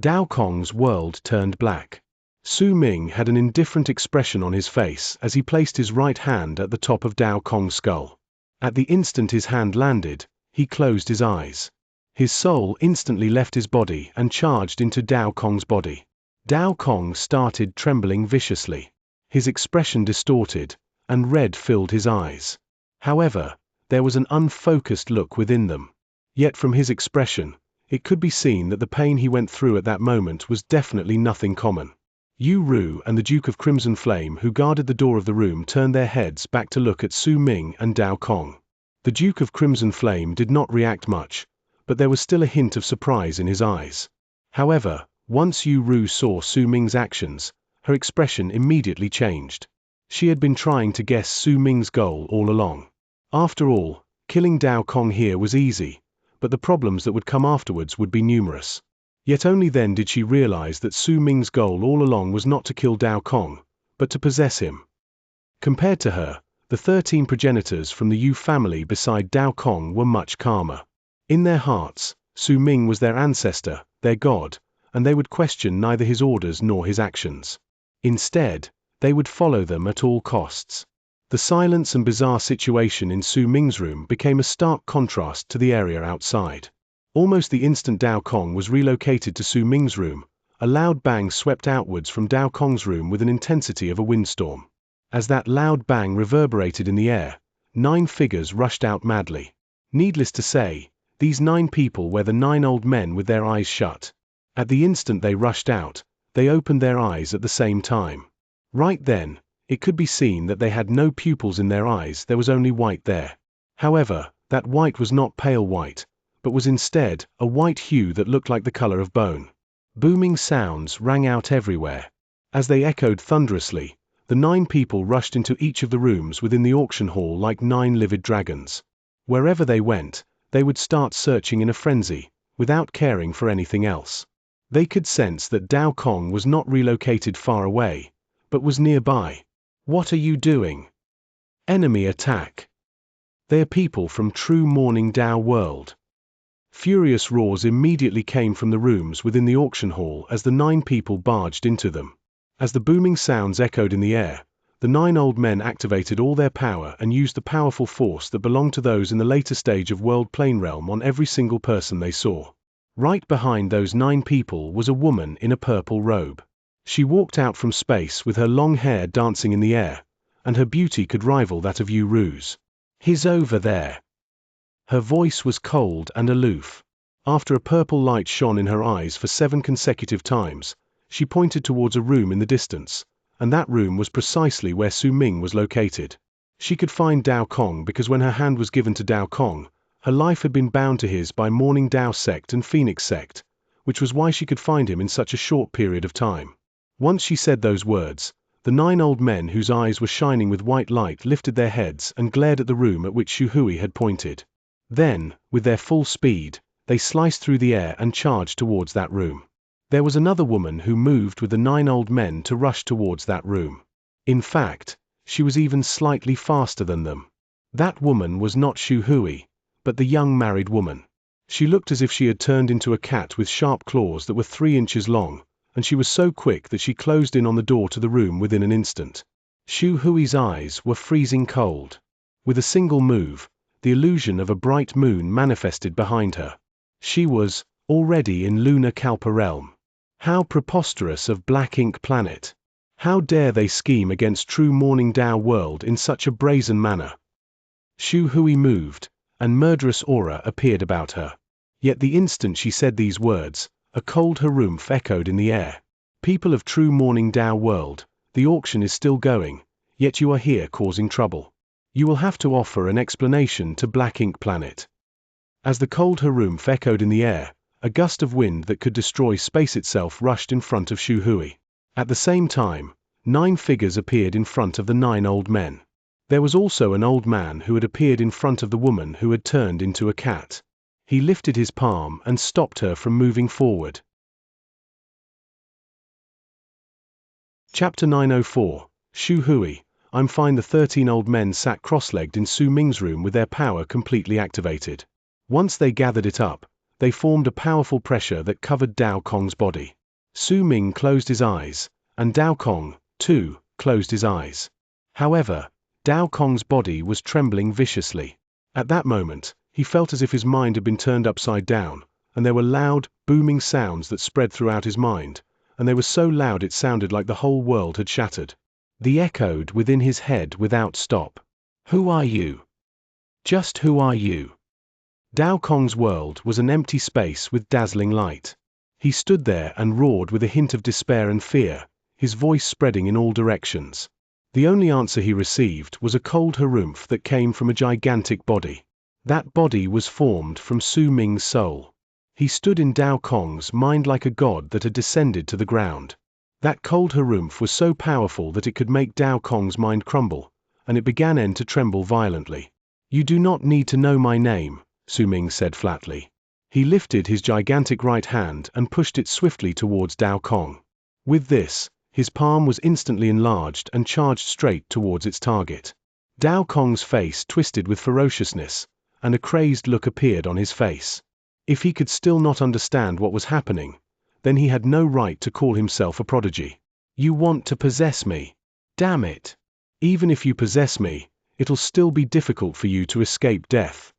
Dao Kong's world turned black. Su Ming had an indifferent expression on his face as he placed his right hand at the top of Dao Kong's skull. At the instant his hand landed, he closed his eyes. His soul instantly left his body and charged into Dao Kong's body. Dao Kong started trembling viciously. His expression distorted, and red filled his eyes. However, there was an unfocused look within them. Yet from his expression, it could be seen that the pain he went through at that moment was definitely nothing common. Yu Ru and the Duke of Crimson Flame who guarded the door of the room turned their heads back to look at Su Ming and Dao Kong. The Duke of Crimson Flame did not react much, but there was still a hint of surprise in his eyes. However, once Yu Ru saw Su Ming's actions, her expression immediately changed. She had been trying to guess Su Ming's goal all along. After all, killing Dao Kong here was easy, but the problems that would come afterwards would be numerous. Yet only then did she realize that Su Ming's goal all along was not to kill Dao Kong, but to possess him. Compared to her, the 13 progenitors from the Yu family beside Dao Kong were much calmer. In their hearts, Su Ming was their ancestor, their god, and they would question neither his orders nor his actions. Instead, they would follow them at all costs. The silence and bizarre situation in Su Ming's room became a stark contrast to the area outside. Almost the instant Dao Kong was relocated to Su Ming's room, a loud bang swept outwards from Dao Kong's room with an intensity of a windstorm. As that loud bang reverberated in the air, 9 figures rushed out madly. Needless to say, these 9 people were the 9 old men with their eyes shut. At the instant they rushed out, they opened their eyes at the same time. Right then, it could be seen that they had no pupils in their eyes, there was only white there. However, that white was not pale white, but was instead a white hue that looked like the color of bone. Booming sounds rang out everywhere. As they echoed thunderously, the 9 people rushed into each of the rooms within the auction hall like 9 livid dragons. Wherever they went, they would start searching in a frenzy, without caring for anything else. They could sense that Dao Kong was not relocated far away, but was nearby. What are you doing? Enemy attack. They are people from true Morning Dao world. Furious roars immediately came from the rooms within the auction hall as the 9 people barged into them. As the booming sounds echoed in the air, the 9 old men activated all their power and used the powerful force that belonged to those in the later stage of World Plane Realm on every single person they saw. Right behind those 9 people was a woman in a purple robe. She walked out from space with her long hair dancing in the air, and her beauty could rival that of Yu Ru's. He's over there. Her voice was cold and aloof. After a purple light shone in her eyes for 7 consecutive times, she pointed towards a room in the distance, and that room was precisely where Su Ming was located. She could find Dao Kong because when her hand was given to Dao Kong, her life had been bound to his by Morning Dao sect and Phoenix sect, which was why she could find him in such a short period of time. Once she said those words, the 9 old men whose eyes were shining with white light lifted their heads and glared at the room at which Shu Hui had pointed. Then, with their full speed, they sliced through the air and charged towards that room. There was another woman who moved with the 9 old men to rush towards that room. In fact, she was even slightly faster than them. That woman was not Xu Hui, but the young married woman. She looked as if she had turned into a cat with sharp claws that were 3 inches long, and she was so quick that she closed in on the door to the room within an instant. Xu Hui's eyes were freezing cold. With a single move, the illusion of a bright moon manifested behind her. She was already in lunar Kalpa realm. How preposterous of Black Ink Planet! How dare they scheme against true Morning Dao world in such a brazen manner? Xu Hui moved, and murderous aura appeared about her. Yet the instant she said these words, a cold harumph echoed in the air. People of true Morning Dao world, the auction is still going, yet you are here causing trouble. You will have to offer an explanation to Black Ink Planet. As the cold harumph echoed in the air, a gust of wind that could destroy space itself rushed in front of Xu Hui. At the same time, 9 figures appeared in front of the 9 old men. There was also an old man who had appeared in front of the woman who had turned into a cat. He lifted his palm and stopped her from moving forward. Chapter 904, Xu Hui. I'm fine. The 13 old men sat cross-legged in Su Ming's room with their power completely activated. Once they gathered it up, they formed a powerful pressure that covered Dao Kong's body. Su Ming closed his eyes, and Dao Kong, too, closed his eyes. However, Dao Kong's body was trembling viciously. At that moment, he felt as if his mind had been turned upside down, and there were loud, booming sounds that spread throughout his mind, and they were so loud it sounded like the whole world had shattered. They echoed within his head without stop. Who are you? Just who are you? Dao Kong's world was an empty space with dazzling light. He stood there and roared with a hint of despair and fear, his voice spreading in all directions. The only answer he received was a cold harumph that came from a gigantic body. That body was formed from Su Ming's soul. He stood in Dao Kong's mind like a god that had descended to the ground. That cold harumph was so powerful that it could make Dao Kong's mind crumble, and it began to tremble violently. You do not need to know my name, Su Ming said flatly. He lifted his gigantic right hand and pushed it swiftly towards Dao Kong. With this, his palm was instantly enlarged and charged straight towards its target. Dao Kong's face twisted with ferociousness, and a crazed look appeared on his face. If he could still not understand what was happening, then he had no right to call himself a prodigy. You want to possess me? Damn it! Even if you possess me, it'll still be difficult for you to escape death.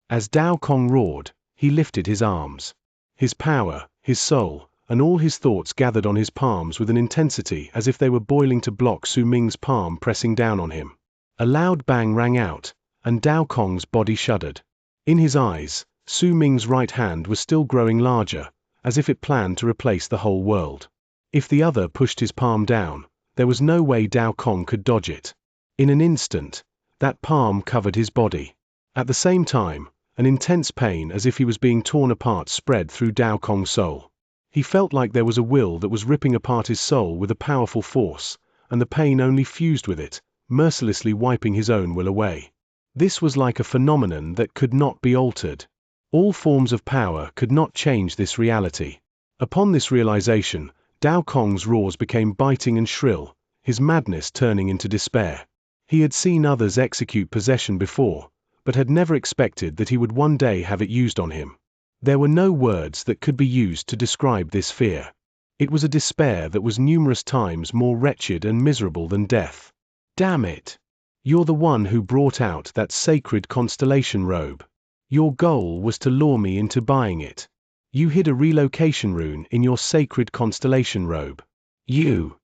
As Dao Kong roared, he lifted his arms. His power, his soul, and all his thoughts gathered on his palms with an intensity as if they were boiling to block Su Ming's palm pressing down on him. A loud bang rang out, and Dao Kong's body shuddered. In his eyes, Su Ming's right hand was still growing larger, as if it planned to replace the whole world. If the other pushed his palm down, there was no way Dao Kong could dodge it. In an instant, that palm covered his body. At the same time, an intense pain as if he was being torn apart spread through Dao Kong's soul. He felt like there was a will that was ripping apart his soul with a powerful force, and the pain only fused with it, mercilessly wiping his own will away. This was like a phenomenon that could not be altered. All forms of power could not change this reality. Upon this realization, Dao Kong's roars became biting and shrill, his madness turning into despair. He had seen others execute possession before, but had never expected that he would one day have it used on him. There were no words that could be used to describe this fear. It was a despair that was numerous times more wretched and miserable than death. Damn it! You're the one who brought out that sacred constellation robe. Your goal was to lure me into buying it. You hid a relocation rune in your sacred constellation robe. You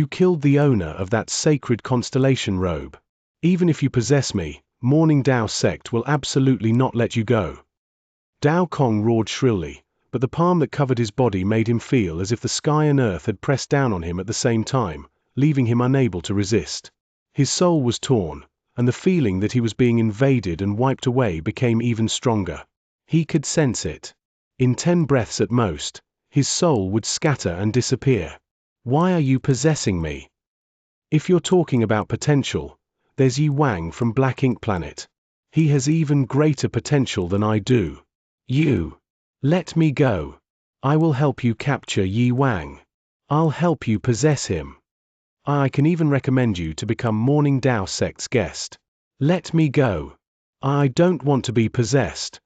killed the owner of that sacred constellation robe. Even if you possess me, Morning Dao sect will absolutely not let you go. Dao Kong roared shrilly, but the palm that covered his body made him feel as if the sky and earth had pressed down on him at the same time, leaving him unable to resist. His soul was torn, and the feeling that he was being invaded and wiped away became even stronger. He could sense it. In 10 breaths at most, his soul would scatter and disappear. Why are you possessing me? If you're talking about potential, there's Yi Wang from Black Ink Planet. He has even greater potential than I do. You. Let me go. I will help you capture Yi Wang. I'll help you possess him. I can even recommend you to become Morning Dao Sect's guest. Let me go. I don't want to be possessed.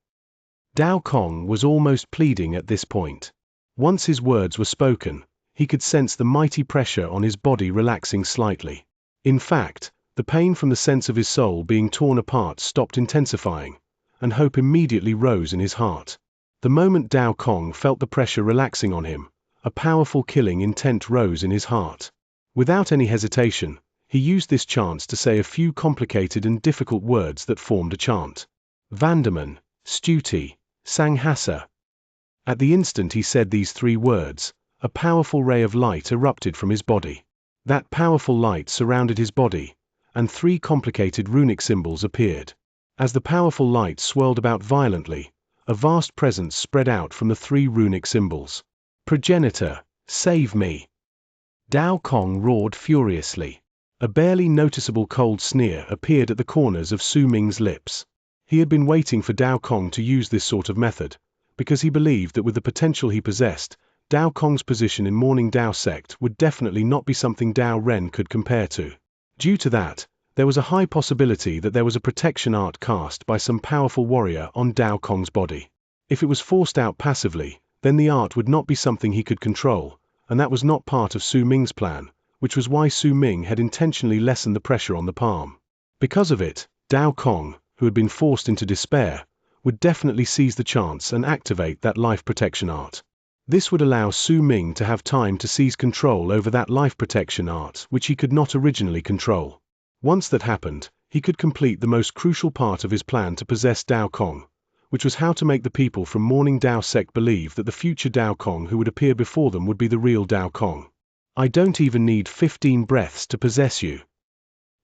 Dao Kong was almost pleading at this point. Once his words were spoken, he could sense the mighty pressure on his body relaxing slightly. In fact, the pain from the sense of his soul being torn apart stopped intensifying, and hope immediately rose in his heart. The moment Dao Kong felt the pressure relaxing on him, a powerful killing intent rose in his heart. Without any hesitation, he used this chance to say a few complicated and difficult words that formed a chant. Vanderman, Stuti, Xianxia. At the instant he said these 3 words, a powerful ray of light erupted from his body. That powerful light surrounded his body, and 3 complicated runic symbols appeared. As the powerful light swirled about violently, a vast presence spread out from the 3 runic symbols. Progenitor, save me! Dao Kong roared furiously. A barely noticeable cold sneer appeared at the corners of Su Ming's lips. He had been waiting for Dao Kong to use this sort of method, because he believed that with the potential he possessed, Dao Kong's position in Morning Dao Sect would definitely not be something Dao Ren could compare to. Due to that, there was a high possibility that there was a protection art cast by some powerful warrior on Dao Kong's body. If it was forced out passively, then the art would not be something he could control, and that was not part of Su Ming's plan, which was why Su Ming had intentionally lessened the pressure on the palm. Because of it, Dao Kong, who had been forced into despair, would definitely seize the chance and activate that life protection art. This would allow Su Ming to have time to seize control over that life protection art which he could not originally control. Once that happened, he could complete the most crucial part of his plan to possess Dao Kong, which was how to make the people from Morning Dao Sect believe that the future Dao Kong who would appear before them would be the real Dao Kong. I don't even need 15 breaths to possess you.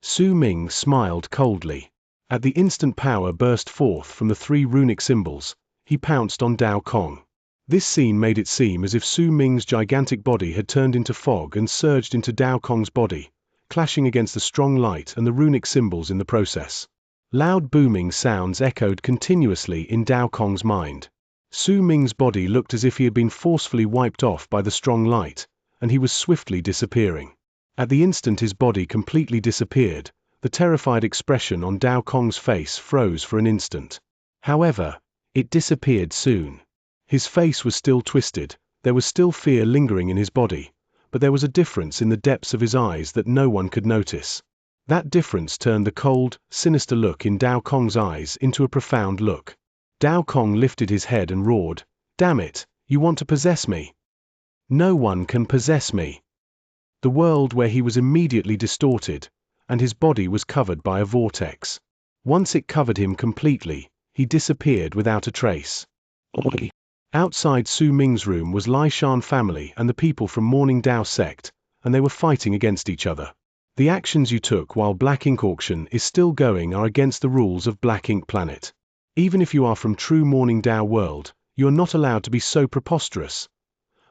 Su Ming smiled coldly. At the instant power burst forth from the 3 runic symbols, he pounced on Dao Kong. This scene made it seem as if Su Ming's gigantic body had turned into fog and surged into Dao Kong's body, clashing against the strong light and the runic symbols in the process. Loud booming sounds echoed continuously in Dao Kong's mind. Su Ming's body looked as if he had been forcefully wiped off by the strong light, and he was swiftly disappearing. At the instant his body completely disappeared, the terrified expression on Dao Kong's face froze for an instant. However, it disappeared soon. His face was still twisted, there was still fear lingering in his body, but there was a difference in the depths of his eyes that no one could notice. That difference turned the cold, sinister look in Dao Kong's eyes into a profound look. Dao Kong lifted his head and roared, "Damn it, you want to possess me? No one can possess me." The world where he was immediately distorted, and his body was covered by a vortex. Once it covered him completely, he disappeared without a trace. Outside Su Ming's room was Lai Shan family and the people from Morning Dao Sect, and they were fighting against each other. The actions you took while Black Ink Auction is still going are against the rules of Black Ink Planet. Even if you are from true Morning Dao world, you are not allowed to be so preposterous.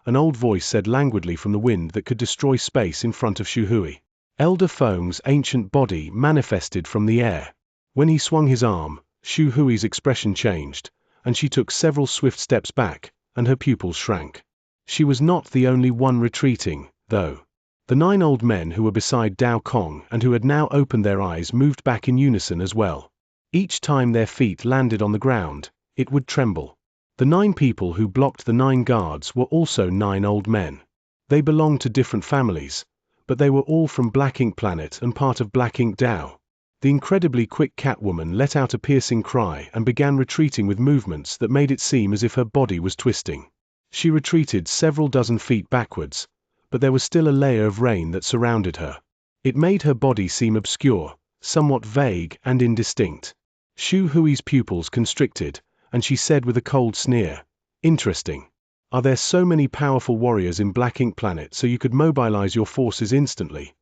An old voice said languidly from the wind that could destroy space in front of Shu Hui. Elder Feng's ancient body manifested from the air. When he swung his arm, Shu Hui's expression changed, and she took several swift steps back, and her pupils shrank. She was not the only one retreating, though. The 9 old men who were beside Dao Kong and who had now opened their eyes moved back in unison as well. Each time their feet landed on the ground, it would tremble. The 9 people who blocked the 9 guards were also 9 old men. They belonged to different families, but they were all from Black Ink Planet and part of Black Ink Dao. The incredibly quick Catwoman let out a piercing cry and began retreating with movements that made it seem as if her body was twisting. She retreated several dozen feet backwards, but there was still a layer of rain that surrounded her. It made her body seem obscure, somewhat vague and indistinct. Shu Hui's pupils constricted, and she said with a cold sneer, "Interesting. Are there so many powerful warriors in Black Ink Planet so you could mobilize your forces instantly?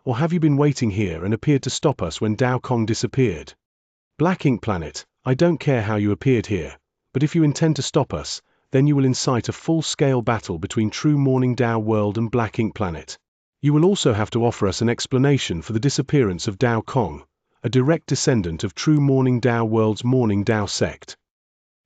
Or have you been waiting here and appeared to stop us when Dao Kong disappeared? Black Ink Planet, I don't care how you appeared here, but if you intend to stop us, then you will incite a full-scale battle between true Morning Dao world and Black Ink Planet. You will also have to offer us an explanation for the disappearance of Dao Kong, a direct descendant of true Morning Dao world's Morning Dao Sect."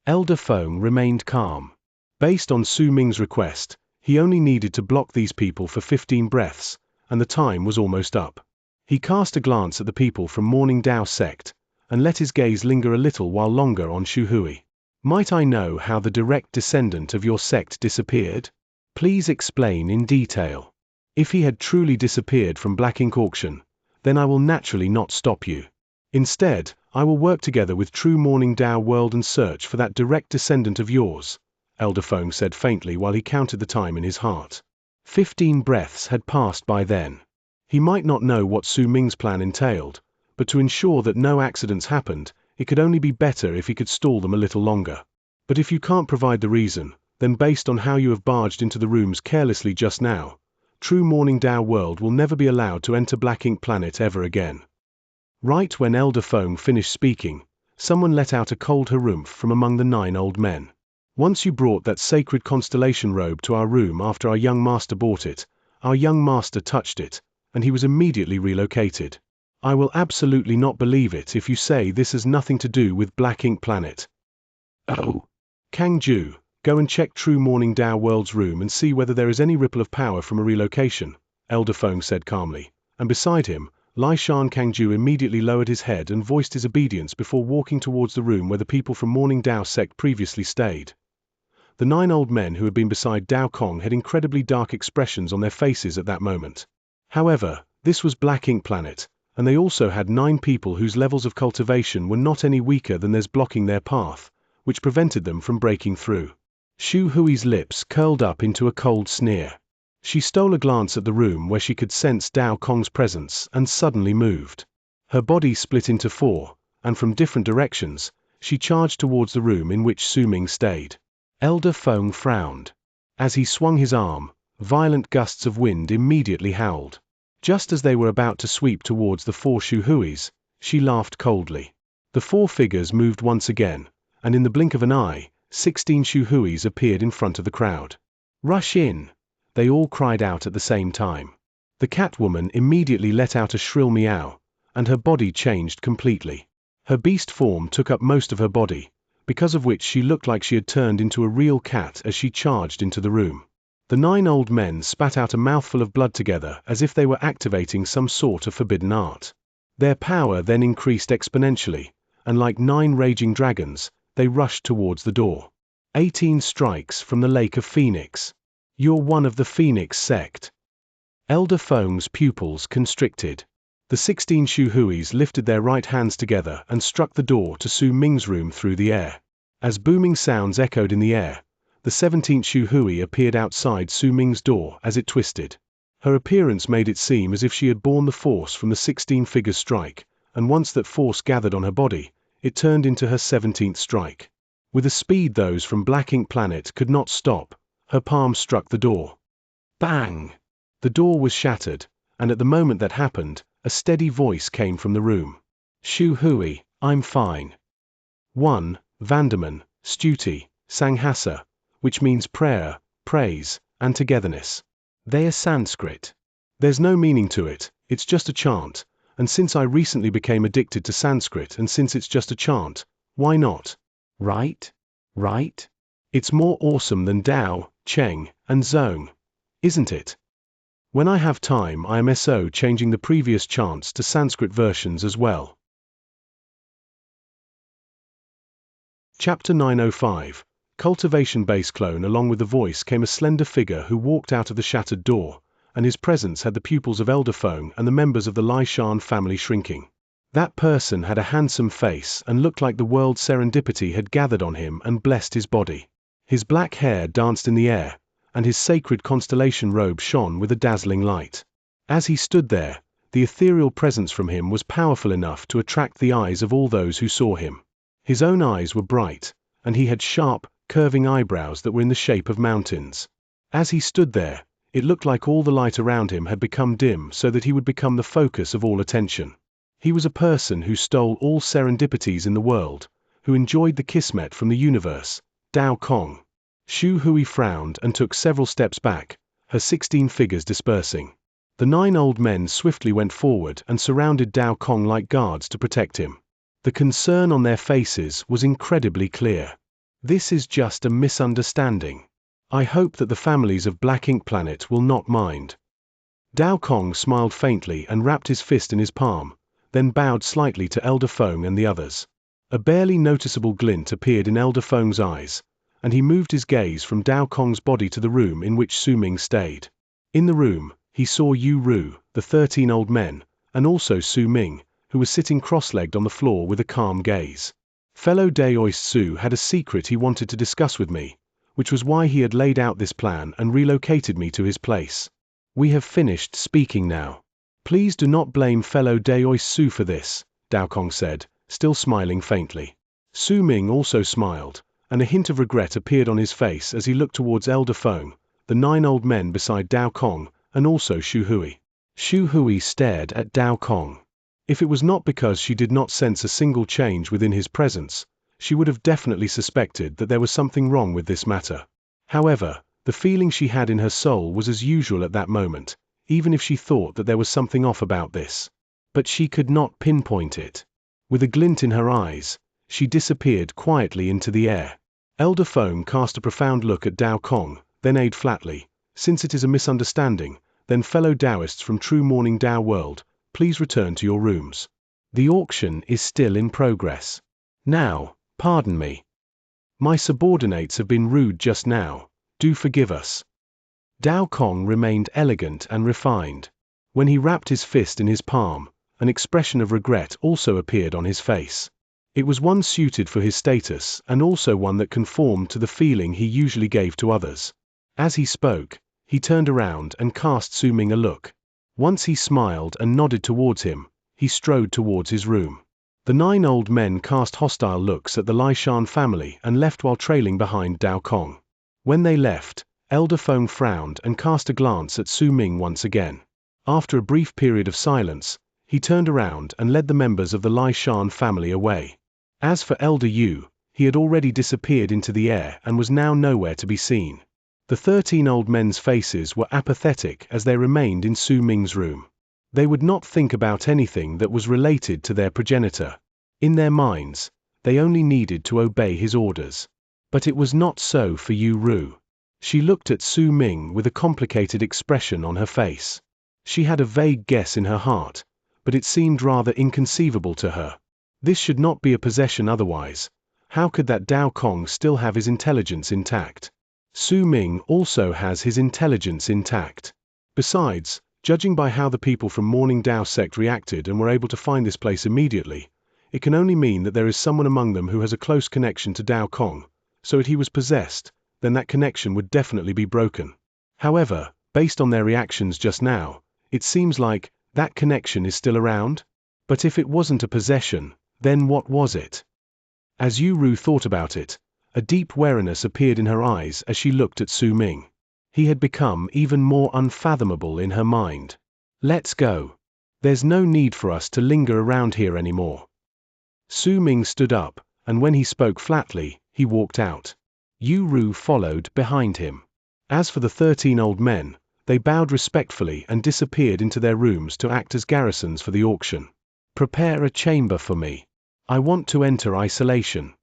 Elder Feng remained calm. Based on Su Ming's request, he only needed to block these people for 15 breaths, and the time was almost up. He cast a glance at the people from Morning Dao sect, and let his gaze linger a little while longer on Shu Hui. Might I know how the direct descendant of your sect disappeared? Please explain in detail. If he had truly disappeared from Black Ink Auction, then I will naturally not stop you. Instead, I will work together with True Morning Dao World and search for that direct descendant of yours, Elder Feng said faintly while he counted the time in his heart. 15 breaths had passed by then. He might not know what Su Ming's plan entailed, but to ensure that no accidents happened, it could only be better if he could stall them a little longer. But if you can't provide the reason, then based on how you have barged into the rooms carelessly just now, True Morning Dao World will never be allowed to enter Black Ink Planet ever again. Right when Elder Feng finished speaking, someone let out a cold harumph from among the 9 old men. Once you brought that sacred constellation robe to our room after our young master bought it, our young master touched it, and he was immediately relocated. I will absolutely not believe it if you say this has nothing to do with Black Ink Planet. Oh. Kang Ju, go and check True Morning Dao World's room and see whether there is any ripple of power from a relocation, Elder Feng said calmly, and beside him, Lai Shan Kangju immediately lowered his head and voiced his obedience before walking towards the room where the people from Morning Dao sect previously stayed. The 9 old men who had been beside Dao Kong had incredibly dark expressions on their faces at that moment. However, this was Black Ink Planet, and they also had 9 people whose levels of cultivation were not any weaker than theirs blocking their path, which prevented them from breaking through. Shu Hui's lips curled up into a cold sneer. She stole a glance at the room where she could sense Dao Kong's presence and suddenly moved. Her body split into 4, and from different directions, she charged towards the room in which Su Ming stayed. Elder Feng frowned. As he swung his arm, violent gusts of wind immediately howled. Just as they were about to sweep towards the 4 Shu Huis, she laughed coldly. The 4 figures moved once again, and in the blink of an eye, 16 Shu Huis appeared in front of the crowd. Rush in! They all cried out at the same time. The Catwoman immediately let out a shrill meow, and her body changed completely. Her beast form took up most of her body, because of which she looked like she had turned into a real cat as she charged into the room. The 9 old men spat out a mouthful of blood together as if they were activating some sort of forbidden art. Their power then increased exponentially, and like 9 raging dragons, they rushed towards the door. 18 strikes from the Lake of Phoenix. You're one of the Phoenix sect. Elder Feng's pupils constricted. The 16 Shu Huis lifted their right hands together and struck the door to Su Ming's room through the air. As booming sounds echoed in the air, the 17th Shu Hui appeared outside Su Ming's door as it twisted. Her appearance made it seem as if she had borne the force from the 16 figures strike, and once that force gathered on her body, it turned into her 17th strike. With a speed those from Black Ink Planet could not stop, her palm struck the door. Bang! The door was shattered, and at the moment that happened, a steady voice came from the room. Shu Hui, I'm fine. 1. Vanderman, Stuti, Sanghasa, which means prayer, praise, and togetherness. They are Sanskrit. There's no meaning to it, it's just a chant, and since I recently became addicted to Sanskrit and since it's just a chant, why not? Right? Right? It's more awesome than Dao, Cheng, and Zong, isn't it? When I have time I am SO changing the previous chants to Sanskrit versions as well. Chapter 905. Cultivation Base Clone. Along with the voice came a slender figure who walked out of the shattered door, and his presence had the pupils of Elder Feng and the members of the Lai Shan family shrinking. That person had a handsome face and looked like the world's serendipity had gathered on him and blessed his body. His black hair danced in the air, and his sacred constellation robe shone with a dazzling light. As he stood there, the ethereal presence from him was powerful enough to attract the eyes of all those who saw him. His own eyes were bright, and he had sharp, curving eyebrows that were in the shape of mountains. As he stood there, it looked like all the light around him had become dim so that he would become the focus of all attention. He was a person who stole all serendipities in the world, who enjoyed the kismet from the universe, Dao Kong. Shu Hui frowned and took several steps back, her 16 figures dispersing. The 9 old men swiftly went forward and surrounded Dao Kong like guards to protect him. The concern on their faces was incredibly clear. This is just a misunderstanding. I hope that the families of Black Ink Planet will not mind. Dao Kong smiled faintly and wrapped his fist in his palm, then bowed slightly to Elder Feng and the others. A barely noticeable glint appeared in Elder Feng's eyes, and he moved his gaze from Dao Kong's body to the room in which Su Ming stayed. In the room, he saw Yu Ru, the 13 old men, and also Su Ming, who was sitting cross-legged on the floor with a calm gaze. Fellow Daoist Su had a secret he wanted to discuss with me, which was why he had laid out this plan and relocated me to his place. We have finished speaking now. Please do not blame fellow Daoist Su for this, Dao Kong said, still smiling faintly. Su Ming also smiled, and a hint of regret appeared on his face as he looked towards Elder Feng, the 9 old men beside Dao Kong, and also Shu Hui. Shu Hui stared at Dao Kong. If it was not because she did not sense a single change within his presence, she would have definitely suspected that there was something wrong with this matter. However, the feeling she had in her soul was as usual at that moment, even if she thought that there was something off about this. But she could not pinpoint it. With a glint in her eyes, she disappeared quietly into the air. Elder Feng cast a profound look at Dao Kong, then aid flatly, "Since it is a misunderstanding, then fellow Taoists from True Morning Tao World, please return to your rooms. The auction is still in progress. Now, pardon me. My subordinates have been rude just now, do forgive us." Dao Kong remained elegant and refined. When he wrapped his fist in his palm, an expression of regret also appeared on his face. It was one suited for his status and also one that conformed to the feeling he usually gave to others. As he spoke, he turned around and cast Su Ming a look. Once he smiled and nodded towards him, he strode towards his room. The 9 old men cast hostile looks at the Lai Shan family and left while trailing behind Dao Kong. When they left, Elder Feng frowned and cast a glance at Su Ming once again. After a brief period of silence, he turned around and led the members of the Lai Shan family away. As for Elder Yu, he had already disappeared into the air and was now nowhere to be seen. The 13 old men's faces were apathetic as they remained in Su Ming's room. They would not think about anything that was related to their progenitor. In their minds, they only needed to obey his orders. But it was not so for Yu Ru. She looked at Su Ming with a complicated expression on her face. She had a vague guess in her heart, but it seemed rather inconceivable to her. This should not be a possession otherwise. How could that Dao Kong still have his intelligence intact? Su Ming also has his intelligence intact. Besides, judging by how the people from Morning Dao sect reacted and were able to find this place immediately, it can only mean that there is someone among them who has a close connection to Dao Kong, so if he was possessed, then that connection would definitely be broken. However, based on their reactions just now, it seems like that connection is still around. But if it wasn't a possession, then what was it? As Yu Ru thought about it, a deep wariness appeared in her eyes as she looked at Su Ming. He had become even more unfathomable in her mind. Let's go. There's no need for us to linger around here anymore. Su Ming stood up, and when he spoke flatly, he walked out. Yu Ru followed behind him. As for the 13 old men, they bowed respectfully and disappeared into their rooms to act as garrisons for the auction. Prepare a chamber for me. I want to enter isolation.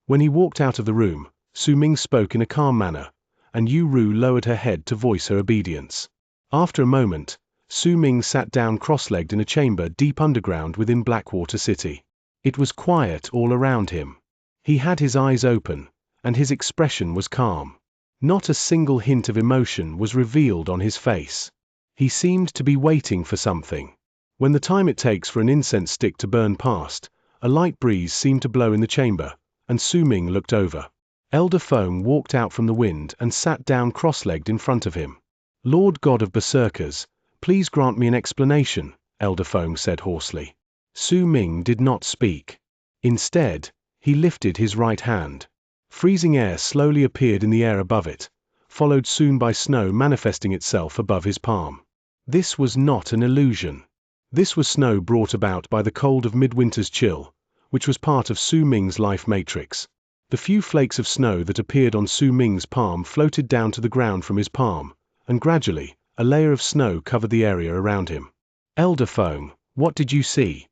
When he walked out of the room, Su Ming spoke in a calm manner, and Yu Ru lowered her head to voice her obedience. After a moment, Su Ming sat down cross-legged in a chamber deep underground within Blackwater City. It was quiet all around him. He had his eyes open, and his expression was calm. Not a single hint of emotion was revealed on his face. He seemed to be waiting for something. When the time it takes for an incense stick to burn passed, a light breeze seemed to blow in the chamber, and Su Ming looked over. Elder Feng walked out from the wind and sat down cross-legged in front of him. "Lord God of Berserkers, please grant me an explanation," Elder Feng said hoarsely. Su Ming did not speak. Instead, he lifted his right hand. Freezing air slowly appeared in the air above it, followed soon by snow manifesting itself above his palm. This was not an illusion. This was snow brought about by the cold of midwinter's chill, which was part of Su Ming's life matrix. The few flakes of snow that appeared on Su Ming's palm floated down to the ground from his palm, and gradually, a layer of snow covered the area around him. "Elder Feng, what did you see?"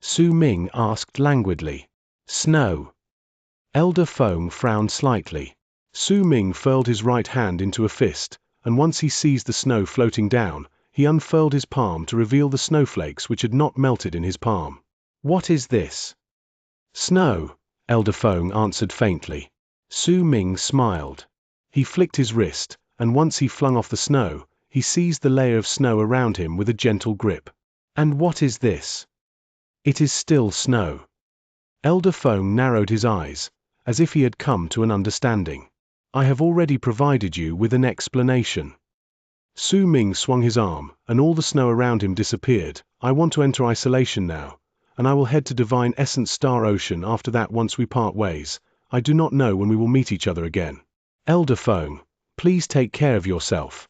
Su Ming asked languidly. "Snow." Elder Feng frowned slightly. Su Ming furled his right hand into a fist, and once he seized the snow floating down, he unfurled his palm to reveal the snowflakes which had not melted in his palm. "What is this?" "Snow," Elder Feng answered faintly. Su Ming smiled. He flicked his wrist, and once he flung off the snow, he seized the layer of snow around him with a gentle grip. "And what is this?" "It is still snow." Elder Feng narrowed his eyes, as if he had come to an understanding. "I have already provided you with an explanation." Su Ming swung his arm, and all the snow around him disappeared. "I want to enter isolation now, and I will head to Divine Essence Star Ocean after that once we part ways. I do not know when we will meet each other again. Elder Feng, please take care of yourself."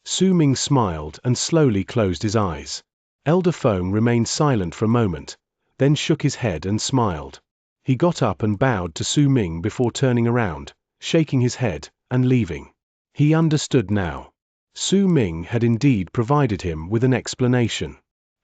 Su Ming smiled and slowly closed his eyes. Elder Feng remained silent for a moment, then shook his head and smiled. He got up and bowed to Su Ming before turning around, shaking his head, and leaving. He understood now. Su Ming had indeed provided him with an explanation.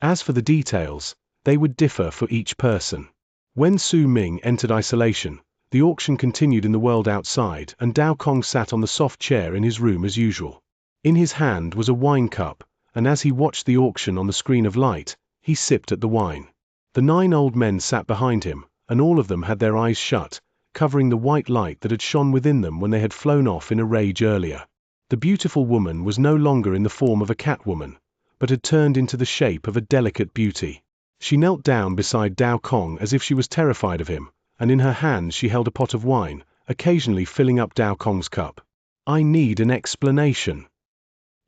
As for the details, they would differ for each person. When Su Ming entered isolation, the auction continued in the world outside, and Dao Kong sat on the soft chair in his room as usual. In his hand was a wine cup, and as he watched the auction on the screen of light, he sipped at the wine. The 9 old men sat behind him, and all of them had their eyes shut, covering the white light that had shone within them when they had flown off in a rage earlier. The beautiful woman was no longer in the form of a catwoman, but had turned into the shape of a delicate beauty. She knelt down beside Dao Kong as if she was terrified of him, and in her hands she held a pot of wine, occasionally filling up Dao Kong's cup. "I need an explanation,"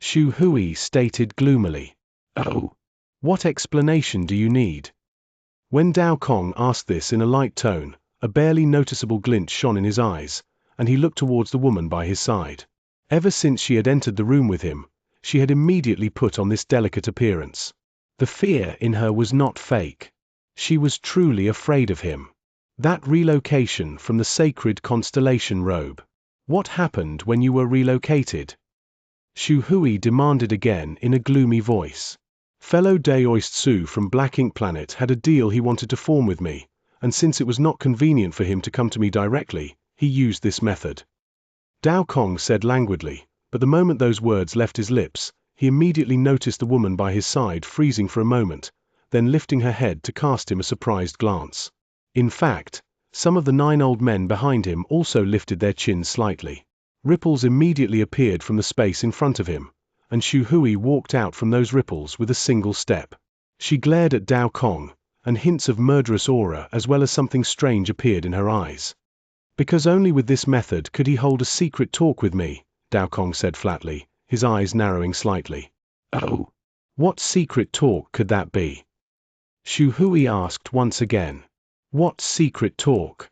Xu Hui stated gloomily. "Oh, what explanation do you need?" When Dao Kong asked this in a light tone, a barely noticeable glint shone in his eyes, and he looked towards the woman by his side. Ever since she had entered the room with him, she had immediately put on this delicate appearance. The fear in her was not fake. She was truly afraid of him. That relocation from the sacred constellation robe. "What happened when you were relocated?" Xu Hui demanded again in a gloomy voice. "Fellow Daoist Su from Black Ink Planet had a deal he wanted to form with me, and since it was not convenient for him to come to me directly, he used this method." Dao Kong said languidly, but the moment those words left his lips, he immediately noticed the woman by his side freezing for a moment, then lifting her head to cast him a surprised glance. In fact, some of the 9 old men behind him also lifted their chins slightly. Ripples immediately appeared from the space in front of him, and Xu Hui walked out from those ripples with a single step. She glared at Dao Kong, and hints of murderous aura as well as something strange appeared in her eyes. "Because only with this method could he hold a secret talk with me," Dao Kong said flatly, his eyes narrowing slightly. "Oh, what secret talk could that be?" Xu Hui asked once again. "What secret talk?"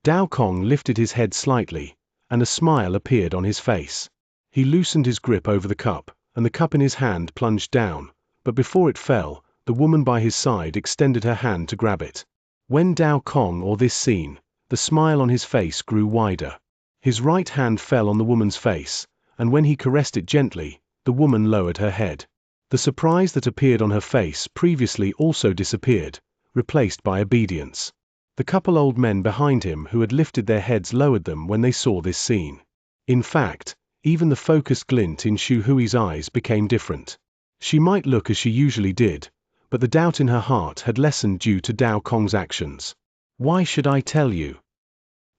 Dao Kong lifted his head slightly, and a smile appeared on his face. He loosened his grip over the cup, and the cup in his hand plunged down, but before it fell, the woman by his side extended her hand to grab it. When Dao Kong saw this scene, the smile on his face grew wider. His right hand fell on the woman's face, and when he caressed it gently, the woman lowered her head. The surprise that appeared on her face previously also disappeared, replaced by obedience. The couple old men behind him who had lifted their heads lowered them when they saw this scene. In fact, even the focused glint in Xu Hui's eyes became different. She might look as she usually did, but the doubt in her heart had lessened due to Dao Kong's actions. "Why should I tell you?"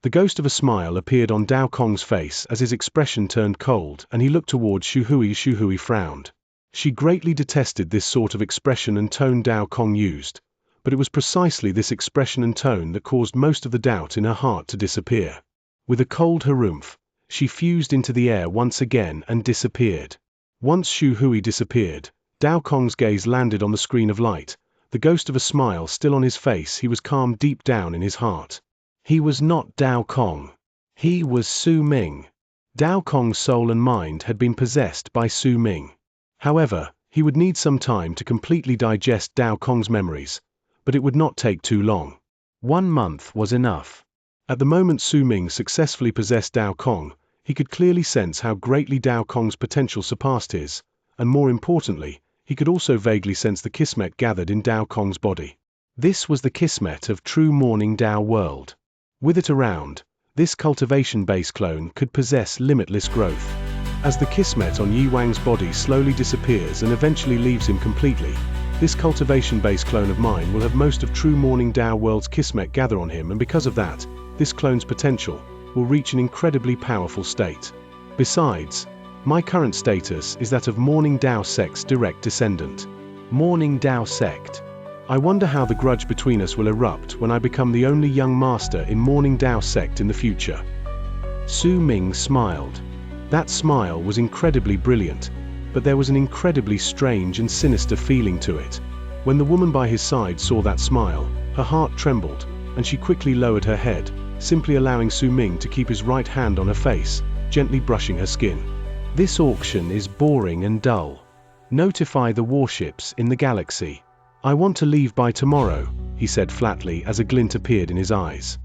The ghost of a smile appeared on Dao Kong's face as his expression turned cold and he looked towards Xu Hui. Xu Hui frowned. She greatly detested this sort of expression and tone Dao Kong used, but it was precisely this expression and tone that caused most of the doubt in her heart to disappear. With a cold harumph, she fused into the air once again and disappeared. Once Xu Hui disappeared, Dao Kong's gaze landed on the screen of light, the ghost of a smile still on his face. He was calm deep down in his heart. He was not Dao Kong. He was Su Ming. Dao Kong's soul and mind had been possessed by Su Ming. However, he would need some time to completely digest Dao Kong's memories, but it would not take too long. 1 month was enough. At the moment Su Ming successfully possessed Dao Kong, he could clearly sense how greatly Dao Kong's potential surpassed his, and more importantly, he could also vaguely sense the Kismet gathered in Dao Kong's body. This was the Kismet of true morning Dao world. With it around, This cultivation-based clone could possess limitless growth. As the Kismet on Yi Wang's body slowly disappears and eventually leaves him completely, this cultivation-based clone of mine will have most of true Morning Dao World's Kismet gather on him, and because of that, this clone's potential will reach an incredibly powerful state. Besides, my current status is that of Morning Dao Sect's direct descendant. Morning Dao Sect. I wonder how the grudge between us will erupt when I become the only young master in Morning Dao Sect in the future. Su Ming smiled. That smile was incredibly brilliant, but there was an incredibly strange and sinister feeling to it. When the woman by his side saw that smile, her heart trembled, and she quickly lowered her head, simply allowing Su Ming to keep his right hand on her face, gently brushing her skin. This auction is boring and dull. Notify the warships in the galaxy. I want to leave by tomorrow, he said flatly as a glint appeared in his eyes.